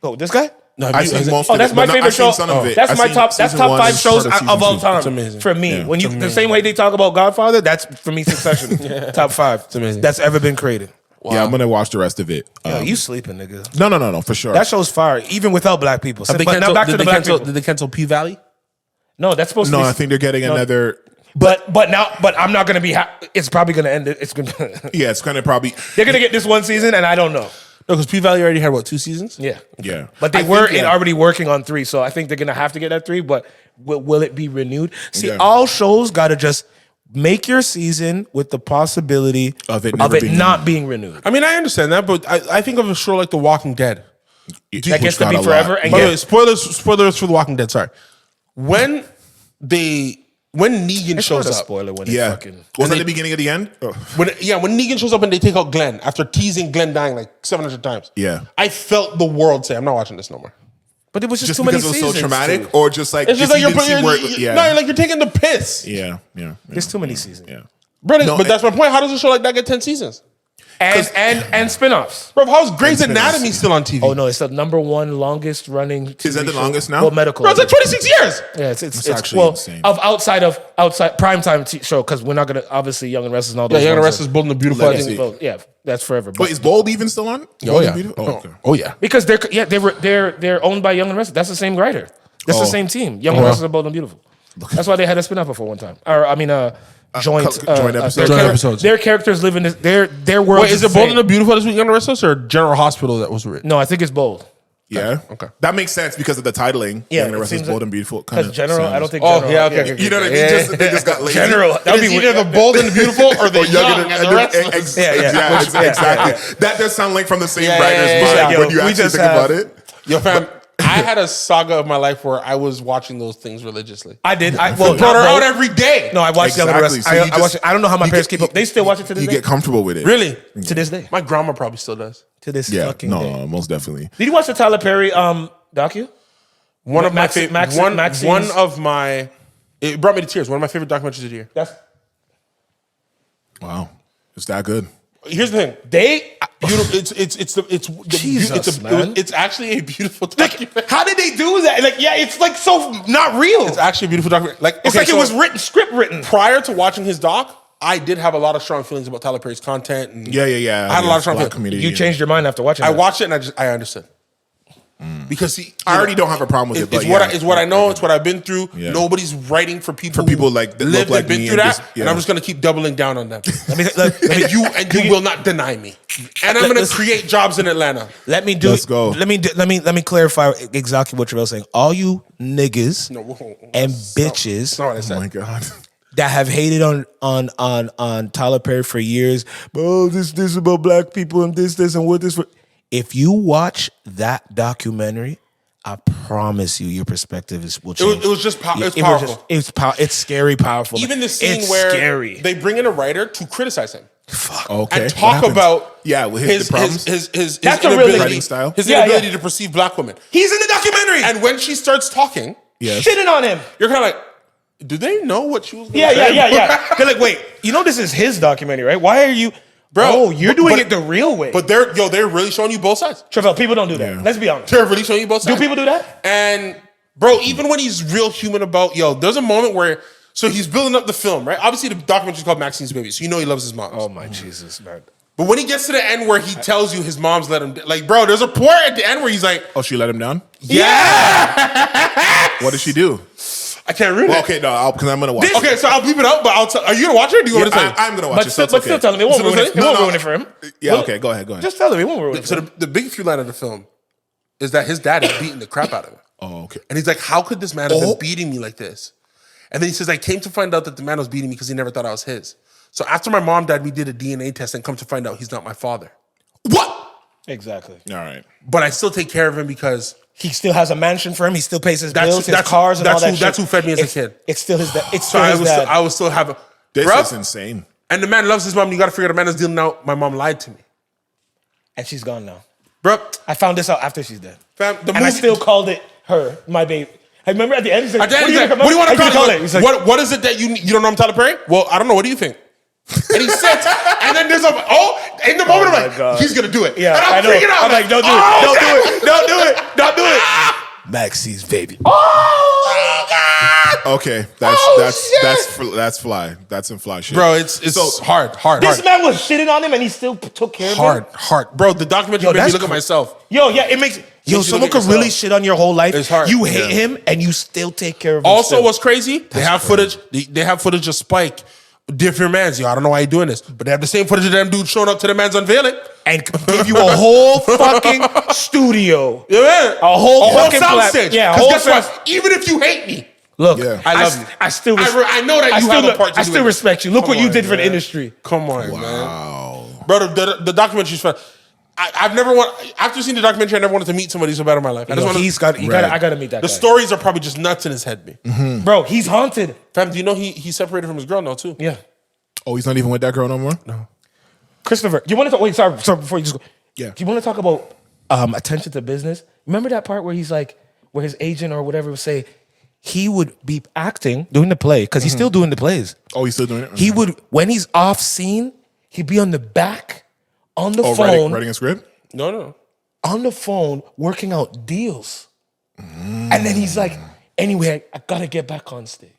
Oh, this guy. No, I've seen most of it. That's my favorite show. That's my top. That's top 5 shows of all time. It's amazing for me. When you the same way they talk about Godfather, that's for me Succession. Top 5. It's amazing. That's ever been created. Wow. Yeah, I'm gonna watch the rest of it. Yo, you sleeping, nigga? No, for sure. That show's fire, even without black people. Did they cancel P-Valley? No, that's supposed to be. No, I think they're getting another. But I'm not gonna be. It's probably gonna end. It's gonna. Yeah, it's gonna probably. They're gonna get this one season, and I don't know. No, because P-Valley already had 2 seasons? Yeah. But they were already working on 3, so I think they're gonna have to get that 3. But will it be renewed? See, all shows gotta just make your season with the possibility of it not being renewed. I mean, I understand that, but I think of a show like The Walking Dead. That gets to be forever. And by the way, spoilers for The Walking Dead. Sorry, when Negan shows up, spoiler when was that the beginning of the end? When Negan shows up and they take out Glenn after teasing Glenn dying like 700 times. Yeah, I felt the world say, "I'm not watching this no more." But it was just too because many it was so traumatic, or just like it's just like you're taking the piss. Yeah. There's too many seasons. Yeah, but that's my point. How does a show like that get 10 seasons? And spinoffs. Bro, how's Grey's Anatomy still on TV? Oh no, it's the #1 longest running TV Is that the show. longest now? Well, medical. Bro, it's like 26 years. Yeah, it's actually insane. outside primetime show, because we're not gonna obviously Young and Restless and all those. Yeah, Young and ones Restless, Bold and the Beautiful. I think. Well, yeah, that's forever. Wait, is Bold even still on? Oh yeah. Oh, okay. Oh yeah. Because they're owned by Young and Restless. That's the same writer. That's the same team. Young and Restless and Bold and Beautiful. That's why they had a spin-off before one time. Or I mean, joint episodes. Their characters live in their world. Wait, is it Bold and the Beautiful this week, Young and Restless, or General Hospital that was written? No, I think it's Bold. Yeah. Okay. That makes sense because of the titling. Yeah, Young and it Restless, seems Bold like- and Beautiful. Because General, I don't think. Oh General, yeah, okay. You know what I mean? Yeah. They just got lazy. General. That would It's be either the Bold and the Beautiful or the Young and the Restless. Yeah. Exactly. That does sound like from the same Yeah, writer's yeah, mind yeah. when you We actually just think about it. Yo, fam, I had a saga of my life where I was watching those things religiously. I did. Bro, they're out every day. No, I watched Young and Exactly. Restless. So you I watch just- it. I don't know how my you parents get- keep up. They still watch it to this You day. get comfortable with it. Really? To this day. My grandma probably still does. To this Yeah. fucking day. No, most definitely. Did you watch the Tyler Perry docu? One of my Maxine- favorite. Maxine's- One of my. It brought me to tears. One of my favorite documentaries of the year. That's Wow. It's that good. Here's the thing. It's actually a beautiful documentary. how did they do that? Like, yeah, it's like so not real. It's actually a beautiful documentary. It was written, script written. Prior to watching his doc, I did have a lot of strong feelings about Tyler Perry's content. And Yeah. I had a lot of strong Black feelings. community. You changed your mind after watching. I that. watched it and I understood. Because I already don't have a problem with it. But it's what I know. It's what I've been through. Yeah. Nobody's writing for people like that lived look like and been me through and that. just- And yeah. I'm just gonna keep doubling down on them. Let You will not deny me. And I'm gonna create jobs in Atlanta. Let's go. Let me clarify exactly what you're saying. All you niggas and bitches That's not what I Oh said. my God. that have hated on Tyler Perry for years. Oh, this about black people and this and what this. If you watch that documentary, I promise you, your perspective will change. It was just it's powerful. It's scary, powerful. Even the scene it's where scary. they bring in a writer to criticize him. Okay. And talk about with the problems. his That's a real inability, writing style. his Yeah, inability yeah. to perceive black women. He's in the documentary. And when she starts talking, Yes. shitting on him. you're kind of like, do they know what she was going Yeah. to say? They're like, wait, you know this is his documentary, right? Why are you, Bro, Oh, you're doing but- it the real way. But they're really showing you both sides. Trivelle, people don't do that. Yeah. Let's be honest. They're really showing you both Do sides. people do that? And bro, even when he's real human about, there's a moment where, so he's building up the film, right? Obviously the documentary is called Maxine's Baby, so you know he loves his mom. Oh my Jesus, man. But when he gets to the end where he tells you his mom's let him, like, bro, there's a part at the end where he's like, Oh, she let him down? yeah. What did she do? I can't ruin Well, it. okay, no, because I'm going to watch it. Okay, so I'll bleep it out, but are you gonna watch it or do you want to tell me? I'm going to watch it. So But still tell him. It won't ruin it. It won't ruin it for him. Yeah, okay, go ahead. Just tell him. It won't ruin it. So the big through line of the film is that his dad is beating the crap out of him. Oh, okay. And he's like, how could this man have been beating me like this? And then he says, I came to find out that the man was beating me because he never thought I was his. So after my mom died, we did a DNA test and come to find out he's not my father. What? Exactly. All right. But I still take care of him because He still has a mansion for him. He still pays his That's- bills, his that's- cars, and that's all that who- shit. that's who fed me as a kid. It's still his dad. It's so still his dad. I will still have a... This Bruh, is insane. and the man loves his mom. You got to figure out the man is dealing out. My mom lied to me. And she's gone now. Bro, I found this out after she's dead. fam, the And movie... I still called it her, my baby. I remember at the end, he's like, At the end, he's like, what what do you want to call it? it? He's like, What is it that you don't know I'm Tyler Perry? Well, I don't know. What do you think? And he sits, and then there's a in the moment I'm like, God. he's gonna do it. yeah, and I I'm know. freaking out. I'm like, don't do oh, it. Don't God. do it. Don't do it. Don't do it. Maxine's baby. Oh God, Okay, that's fly. That's some fly shit. bro, it's hard. This man was shitting on him and he still took care of him. hard, bro. The documentary Yo, made me that's look at myself. Yo, yeah, it makes... Yo, you someone look at could really yourself. shit on your whole life. It's hard. You hate Yeah. him and you still take care of him. Also, still. what's crazy? They have footage. They have footage of Spike, different mans. Yo, I don't know why you're doing this, but they have the same footage of them dudes showing up to the man's unveiling. And give you a whole fucking studio. Yeah, man. A whole fucking sound plat- stage. yeah, a 'Cause whole guess sound- what? Even if you hate me, Look, Yeah. I love you. I still... I know that you have a part to I do still with it. respect you. Look what Come you on, did for the man. industry. Come on, man. Wow. Bro, the documentary's fun. I've never after seeing the documentary, I never wanted to meet somebody so bad in my life. I just Yo, wanted, I gotta meet that the guy. stories are probably just nuts in his head, me. Bro, he's haunted. Fam, do you know he separated from his girl now too? Yeah. Oh, he's not even with that girl no more? No. Christopher, do you want to talk? Wait, sorry, before you just go. Yeah. Do you want to talk about attention to business? Remember that part where he's like, where his agent or whatever would say he would be acting, doing the play, because he's still doing the plays. Oh, he's still doing it? He would, when he's off scene, he'd be on the back on the phone. Writing a script? No. On the phone, working out deals. And then he's like, anyway, I gotta get back on stage.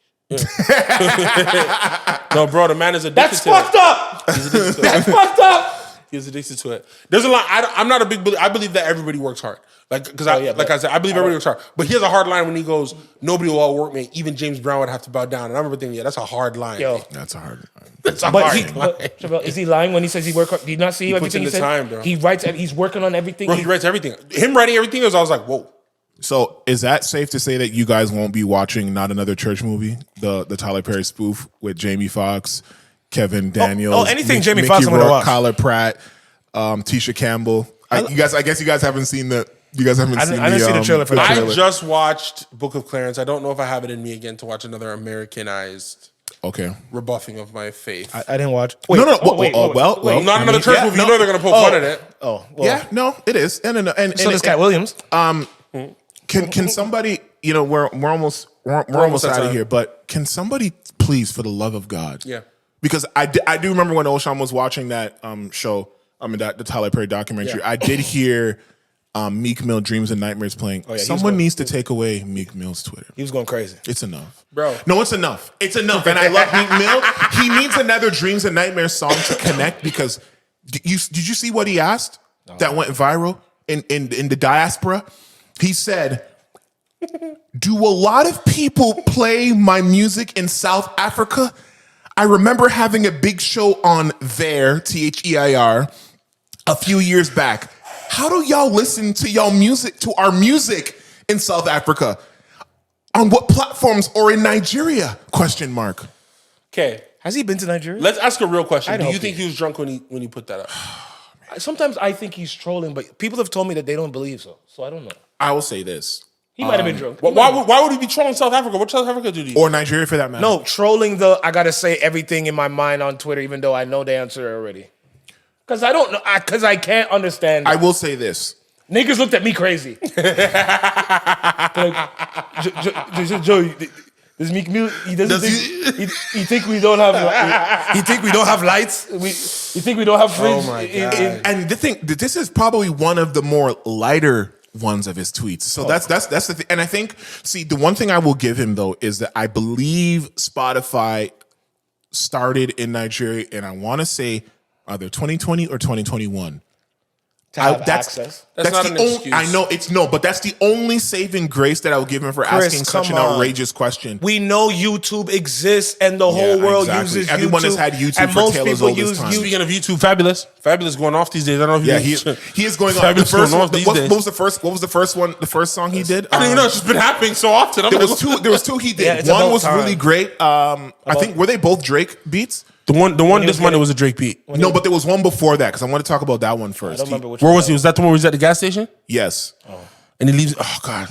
No, bro, the man is addicted That's to fucked it. up. He's addicted to That's it. fucked up. He's addicted to it. There's a lot. I'm not a big believer. I believe that everybody works hard. Like I said, I believe everybody works hard. But he has a hard line when he goes, nobody will outwork me. Even James Brown would have to bow down. And I remember thinking, yeah, that's a hard line. Yo. That's a hard line. That's a hard line. Chapelle, is he lying when he says he work hard? Did you not see everything he puts in said? the time, bro. He writes and he's working on everything. Bro, he writes everything. Him writing everything I was like, whoa. So is that safe to say that you guys won't be watching Not Another Church Movie, the Tyler Perry spoof with Jamie Foxx, Kevin Daniels, anything Jamie Mickey Foxx I'm gonna Rourke, watch. Kyler Pratt, Tisha Campbell. I guess you guys haven't seen the. You guys haven't seen I didn't see the trailer for that. I just watched Book of Clarence. I don't know if I have it in me again to watch another Americanized rebuffing of my faith. I didn't watch. Wait, Wait, well, Not Another Church Movie. You know they're gonna poke fun at it. Oh, well. Yeah, no, it is, and So does Katt Williams. Can somebody? You know, we're almost out of time. here, but can somebody please, for the love of God, Yeah. Because I do remember when O'Shaun was watching that show. I mean, the Tyler Perry documentary. Yeah. I did hear Meek Mill "Dreams and Nightmares" playing. Someone needs to take away Meek Mill's Twitter. He was going crazy. It's enough, Bro. No, it's enough. It's enough, and I love Meek Mill. He needs another "Dreams and Nightmares" song to connect because did you see what he asked that went viral in the diaspora? He said, "Do a lot of people play my music in South Africa? I remember having a big show on There, THEIR, a few years back. How do y'all listen to our music in South Africa? On what platforms or in Nigeria?" ? Okay. Has he been to Nigeria? Let's ask a real question. I'd Do you hope think he was drunk when he put that up? Sometimes I think he's trolling, but people have told me that they don't believe so. So I don't know. I will say this. He might have been drunk. Why would he be trolling South Africa? What South Africa do to you? Or Nigeria for that matter. No, trolling I gotta say everything in my mind on Twitter, even though I know the answer already. Because I don't know, because I can't understand. I will say this. Niggas looked at me crazy. Joe, does Meek Mill? He doesn't think. He think we don't have. He think we don't have lights. He think we don't have fridge. Oh my God. And the thing, this is probably one of the more lighter ones of his tweets. So that's the thing. And I think, see, the one thing I will give him though is that I believe Spotify started in Nigeria, and I want to say either 2020 or 2021. to have access. That's not the an only, excuse. I know it's no, but that's the only saving grace that I would give him for asking such an outrageous question. We know YouTube exists and the whole world uses Everyone YouTube. has had YouTube and for most tail as people old as use time. Speaking of YouTube, Fabolous going off these days. I don't know if He is going on. The Fabulous first going one, off these what days. was the first? What was the first one? The first song he did? I don't even know. It's just been happening so often. There was two. There was two he Yeah, did. it's One about was time. really great. I think were they both Drake beats? The one this Monday was a Drake beat. No, but there was one before that because I want to talk about that one I first. don't remember which Where one was he? Was that the one where he was at the gas station? Yes. And he leaves. Oh God.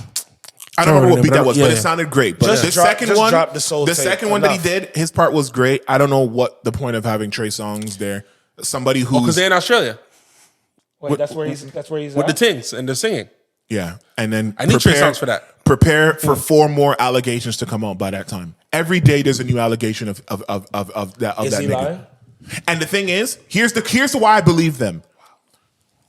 I don't remember what beat that was, but Yeah. it sounded great. But Just the drop- second just one, drop the soul tape. second one that he Enough. did, his part was great. I don't know what the point of having Trey Songz there. Somebody Because who's they're in Australia Wait, that's where he's. That's where he's with the at? tings and they're singing. yeah, and then I need Trey Songz for that. Prepare for 4 more allegations to come out by that time. Every day there's a new allegation of that Is that he nigga. lying? And the thing is, here's why I believe them.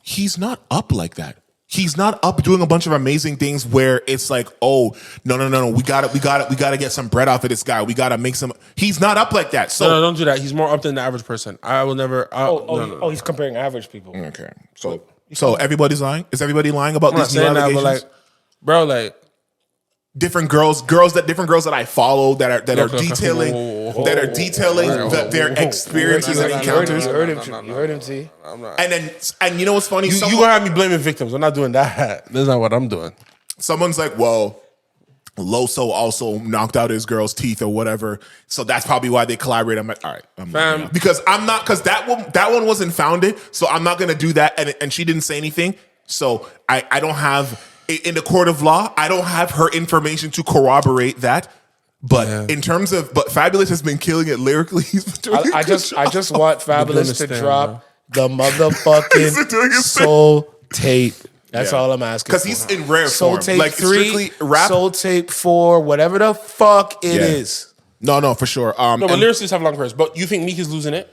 He's not up like that. He's not up doing a bunch of amazing things where it's like, oh, no, we gotta get some bread off of this guy. We gotta make some. He's not up like that. So No, don't do that. He's more up than the average person. I will never. Oh, he's comparing average people. okay. So everybody's lying. Is everybody lying about I'm not these new saying that, allegations? but bro, different girls that I follow that are Okay. detailing their experiences and encounters. You heard him, T. And you know what's funny? you gonna have me blaming victims. I'm not doing that. That's not what I'm doing. Someone's like, well, Loso also knocked out his girl's teeth or whatever, so that's probably why they collaborate. I'm like, all right, Fam. because that one wasn't founded, so I'm not gonna do that. And she didn't say anything, so I don't have in the court of law. I don't have her information to corroborate that. But in terms of, Fabolous has been killing it lyrically. He's been doing I just want Fabolous to stand, drop the He's doing motherfucking his soul tape. That's all I'm asking. because he's in rare Soul form, Tape like 3, strictly rap. Soul Tape 4, whatever the fuck it is. No, for sure. No, but and- lyricists have long careers. But you think Meek is losing it?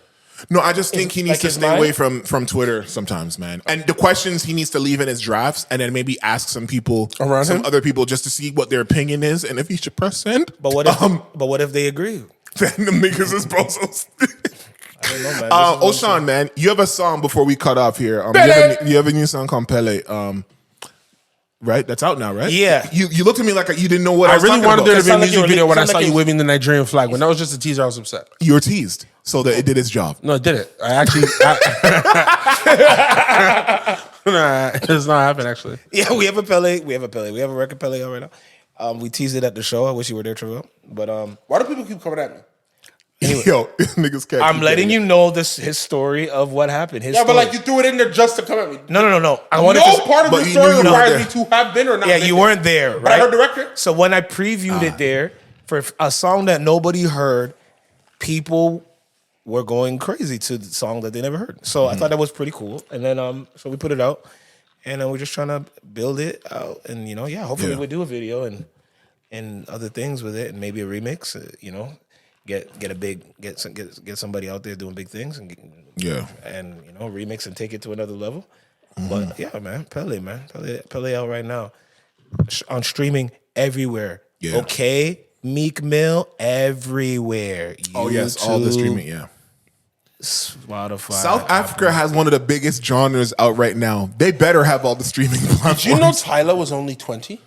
No, I just think he needs like to his stay mind? away from Twitter sometimes, man. And the questions he needs to leave in his drafts, and then maybe ask some people, Around him? other people, just to see what their opinion is, and if he should press send. But what if they agree? Then them niggas is bozos. I don't know, man. O'Shaun, man, you have a song before we cut off here. You have a new song called Pelé. Right? That's out now, right? Yeah. You looked at me like you didn't know what I was really talking wanted about. there to be a Sound like music you were- video when I sound saw like you you- waving the Nigerian flag. When that was just a teaser, I was upset. You were teased, so that it did its job. No, it didn't. I actually... Nah, it's not happening, actually. Yeah, we have a Pelé. We have a record Pelé out right now. We teased it at the show. I wish you were there, Trivelle. But Why do people keep coming at me? Yo, niggas can't. I'm letting you know his story of what happened. His Yeah, but story. like you threw it in there just to come at me. No. I No wanted to. part of but the you story knew you were requires there. me to have been or not. Yeah, been you there. weren't there, right? But I heard the record. So when I previewed it there for a song that nobody heard, people were going crazy to the song that they never heard. So I thought that was pretty cool. And then so we put it out, and then we're just trying to build it out. And hopefully we'll do a video and other things with it, and maybe a remix. Get somebody out there doing big things and remix and take it to another level. But yeah, man, Pelé out right now on streaming everywhere. Yeah. Okay, Meek Mill everywhere. Oh yes, all the YouTube, streaming. Yeah. Spotify. South Africa has one of the biggest genres out right now. They better have all the streaming platforms. Did you know Tyler was only 20?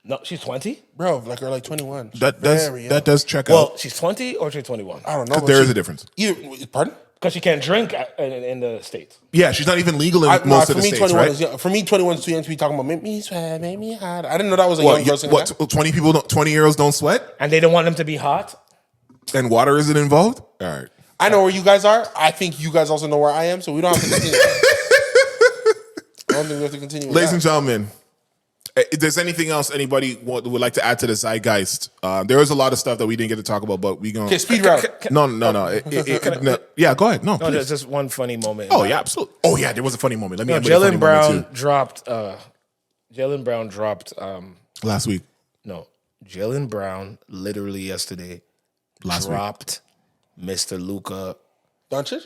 No, she's 20. Bro, like or like 21. that does check Well, out? she's 20 or she's 21. I don't know. but There is she- a difference. Pardon? Because she can't drink in the States. Yeah, she's not even legal in No, most for of the me, states, 21 right? is young. For me, 21 is too young to be talking about make me sweat, make me hot. I didn't know that was a young person. What? 20-year-olds don't sweat, And they don't want them to be hot. and water isn't involved. All right. I know where you guys are. I think you guys also know where I am, so we don't have to continue. I don't think we have to continue. with Ladies that. and gentlemen, if there's anything else anybody would like to add to the zeitgeist, there is a lot of stuff that we didn't get to talk about, but we gonna Okay, speed round. No. Yeah, go ahead. No, No, please. there's just one funny moment. Oh yeah, absolutely. Oh yeah, there was a funny moment. Let me. No, end with a funny Jalen Brown moment, too. dropped. Jalen Brown dropped. Last week. No, Jalen Brown literally yesterday Last week. dropped Mr. Luka. Doncic?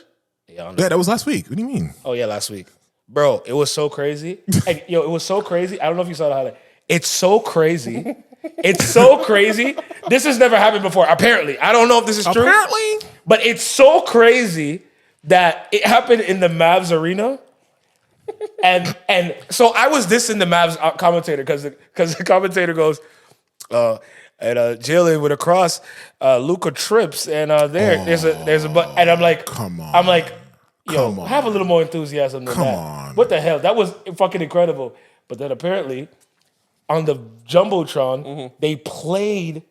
Yeah, Yeah, that was last week. What do you mean? Oh yeah, last week, bro. It was so crazy. And, it was so crazy. I don't know if you saw the highlight. It's so crazy. It's so crazy. This has never happened before. Apparently, I don't know if this is true. Apparently. But it's so crazy that it happened in the Mavs arena. And so I was dissing the Mavs commentator because the commentator goes, Jalen with a cross, Luka trips, and there's a but, and I'm like, Come on. I'm like, yo, Come on. have a little more enthusiasm than Come that. on. What the hell? That was fucking incredible. But then apparently, on the jumbotron, they played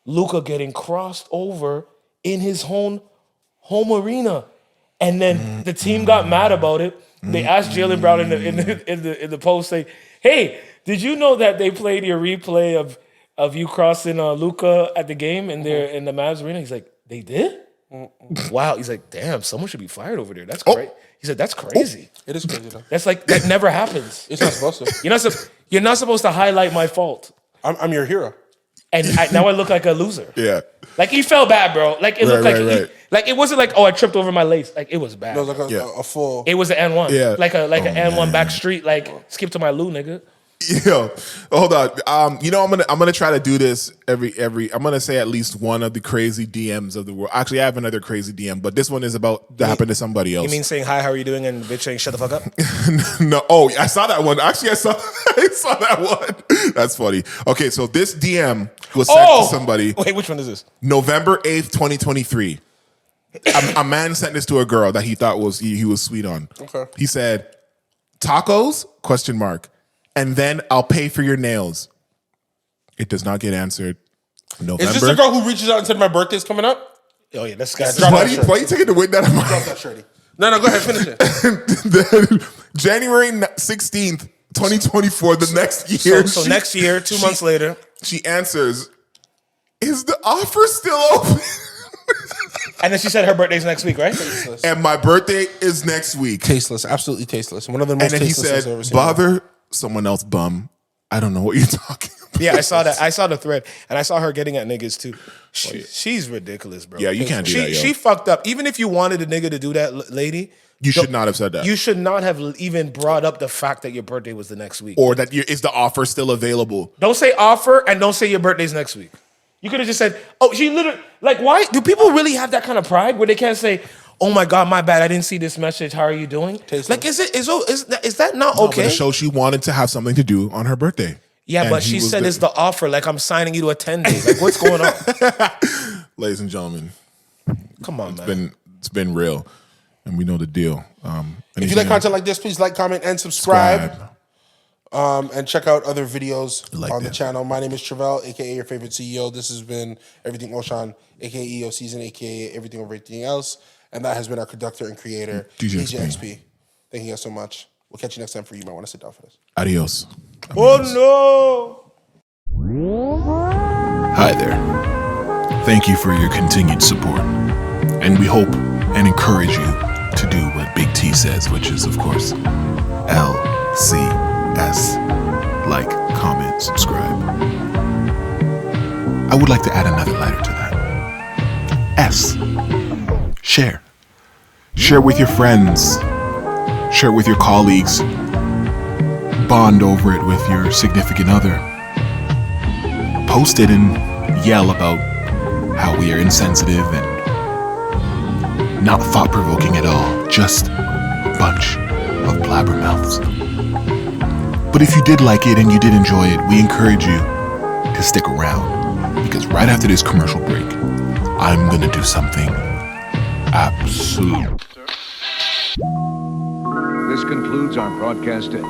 Luka getting crossed over in his home arena, and then the team got mad about it. They asked Jalen Brown in the post, saying, "Hey, did you know that they played your replay of you crossing Luka at the game in the Mavs arena?" He's like, "They did? Wow." He's like, "Damn, someone should be fired over there. That's crazy." He said, "That's crazy. It is crazy, though. That's like that never happens. It's not supposed to. You're not supposed to highlight my fault." I'm your hero. And now I look like a loser. Yeah. Like he felt bad, bro. Like it looked Right. like it wasn't like, oh, I tripped over my lace. Like it was bad. It was like a full. It was an N1. Yeah. Like an N1 man. back street. Like skip to my loo, nigga. Yo, hold on. I'm gonna try to do this every. I'm gonna say at least one of the crazy DMs of the world. Actually, I have another crazy DM, but this one is about to happen to somebody else. You mean saying hi, how are you doing, and the bitch saying shut the fuck up? No. Oh, I saw that one. Actually, I saw that one. That's funny. Okay, so this DM was sent to somebody Wait, which one is this? November 8th, 2023. A man sent this to a girl that he thought he was sweet on. Okay. He said, "Tacos? ? And then I'll pay for your nails." It does not get answered. November. Is this the girl who reaches out and said my birthday's coming up? Oh yeah, that's got drop Why that are you taking the wind out of my Drop that shirty. No, go ahead, finish it. Then January 16th, 2024, the next year. So next year, 2 months later. She answers, "Is the offer still open?" And then she said her birthday's next week, right? And my birthday is next week. Tasteless, absolutely tasteless. One of the most And then he tasteless I've said, ever seen. "Bother someone else, bum. I don't know what you're talking about." Yeah, I saw that. I saw the thread, and I saw her getting at niggas too. She's ridiculous, bro. Yeah, you can't do that, yo. She fucked up. Even if you wanted a nigga to do that, lady, you should not have said that. You should not have even brought up the fact that your birthday was the next week, or that is the offer still available. Don't say offer, and don't say your birthday's next week. You could have just said, "Oh, she literally." Like, why do people really have that kind of pride where they can't say, "Oh my God, my bad, I didn't see this message. How are you doing?" Like, is that not okay? But the show, she wanted to have something to do on her birthday. Yeah, but she said it's the offer. Like, I'm signing you to a 10-day. Like, what's going on? Ladies and gentlemen, come on, man. It's been real, and we know the deal. If you like content like this, please like, comment, and subscribe. And check out other videos on the channel. My name is Trivelle, aka your favorite CEO. This has been EverythingOShauN, aka EO Season, aka Everything Over Everything Else. And that has been our conductor and creator, DJXP. Thank you guys so much. We'll catch you next time. You might want to sit down for this. Adios. Oh no! Hi there. Thank you for your continued support. And we hope and encourage you to do what Big T says, which is, of course, LCS. Like, comment, subscribe. I would like to add another letter to that. S. Share. Share with your friends. Share with your colleagues. Bond over it with your significant other. Post it and yell about how we are insensitive and not thought-provoking at all. Just a bunch of blabbermouths. But if you did like it and you did enjoy it, we encourage you to stick around. Because right after this commercial break, I'm gonna do something absolute. This concludes our broadcast day.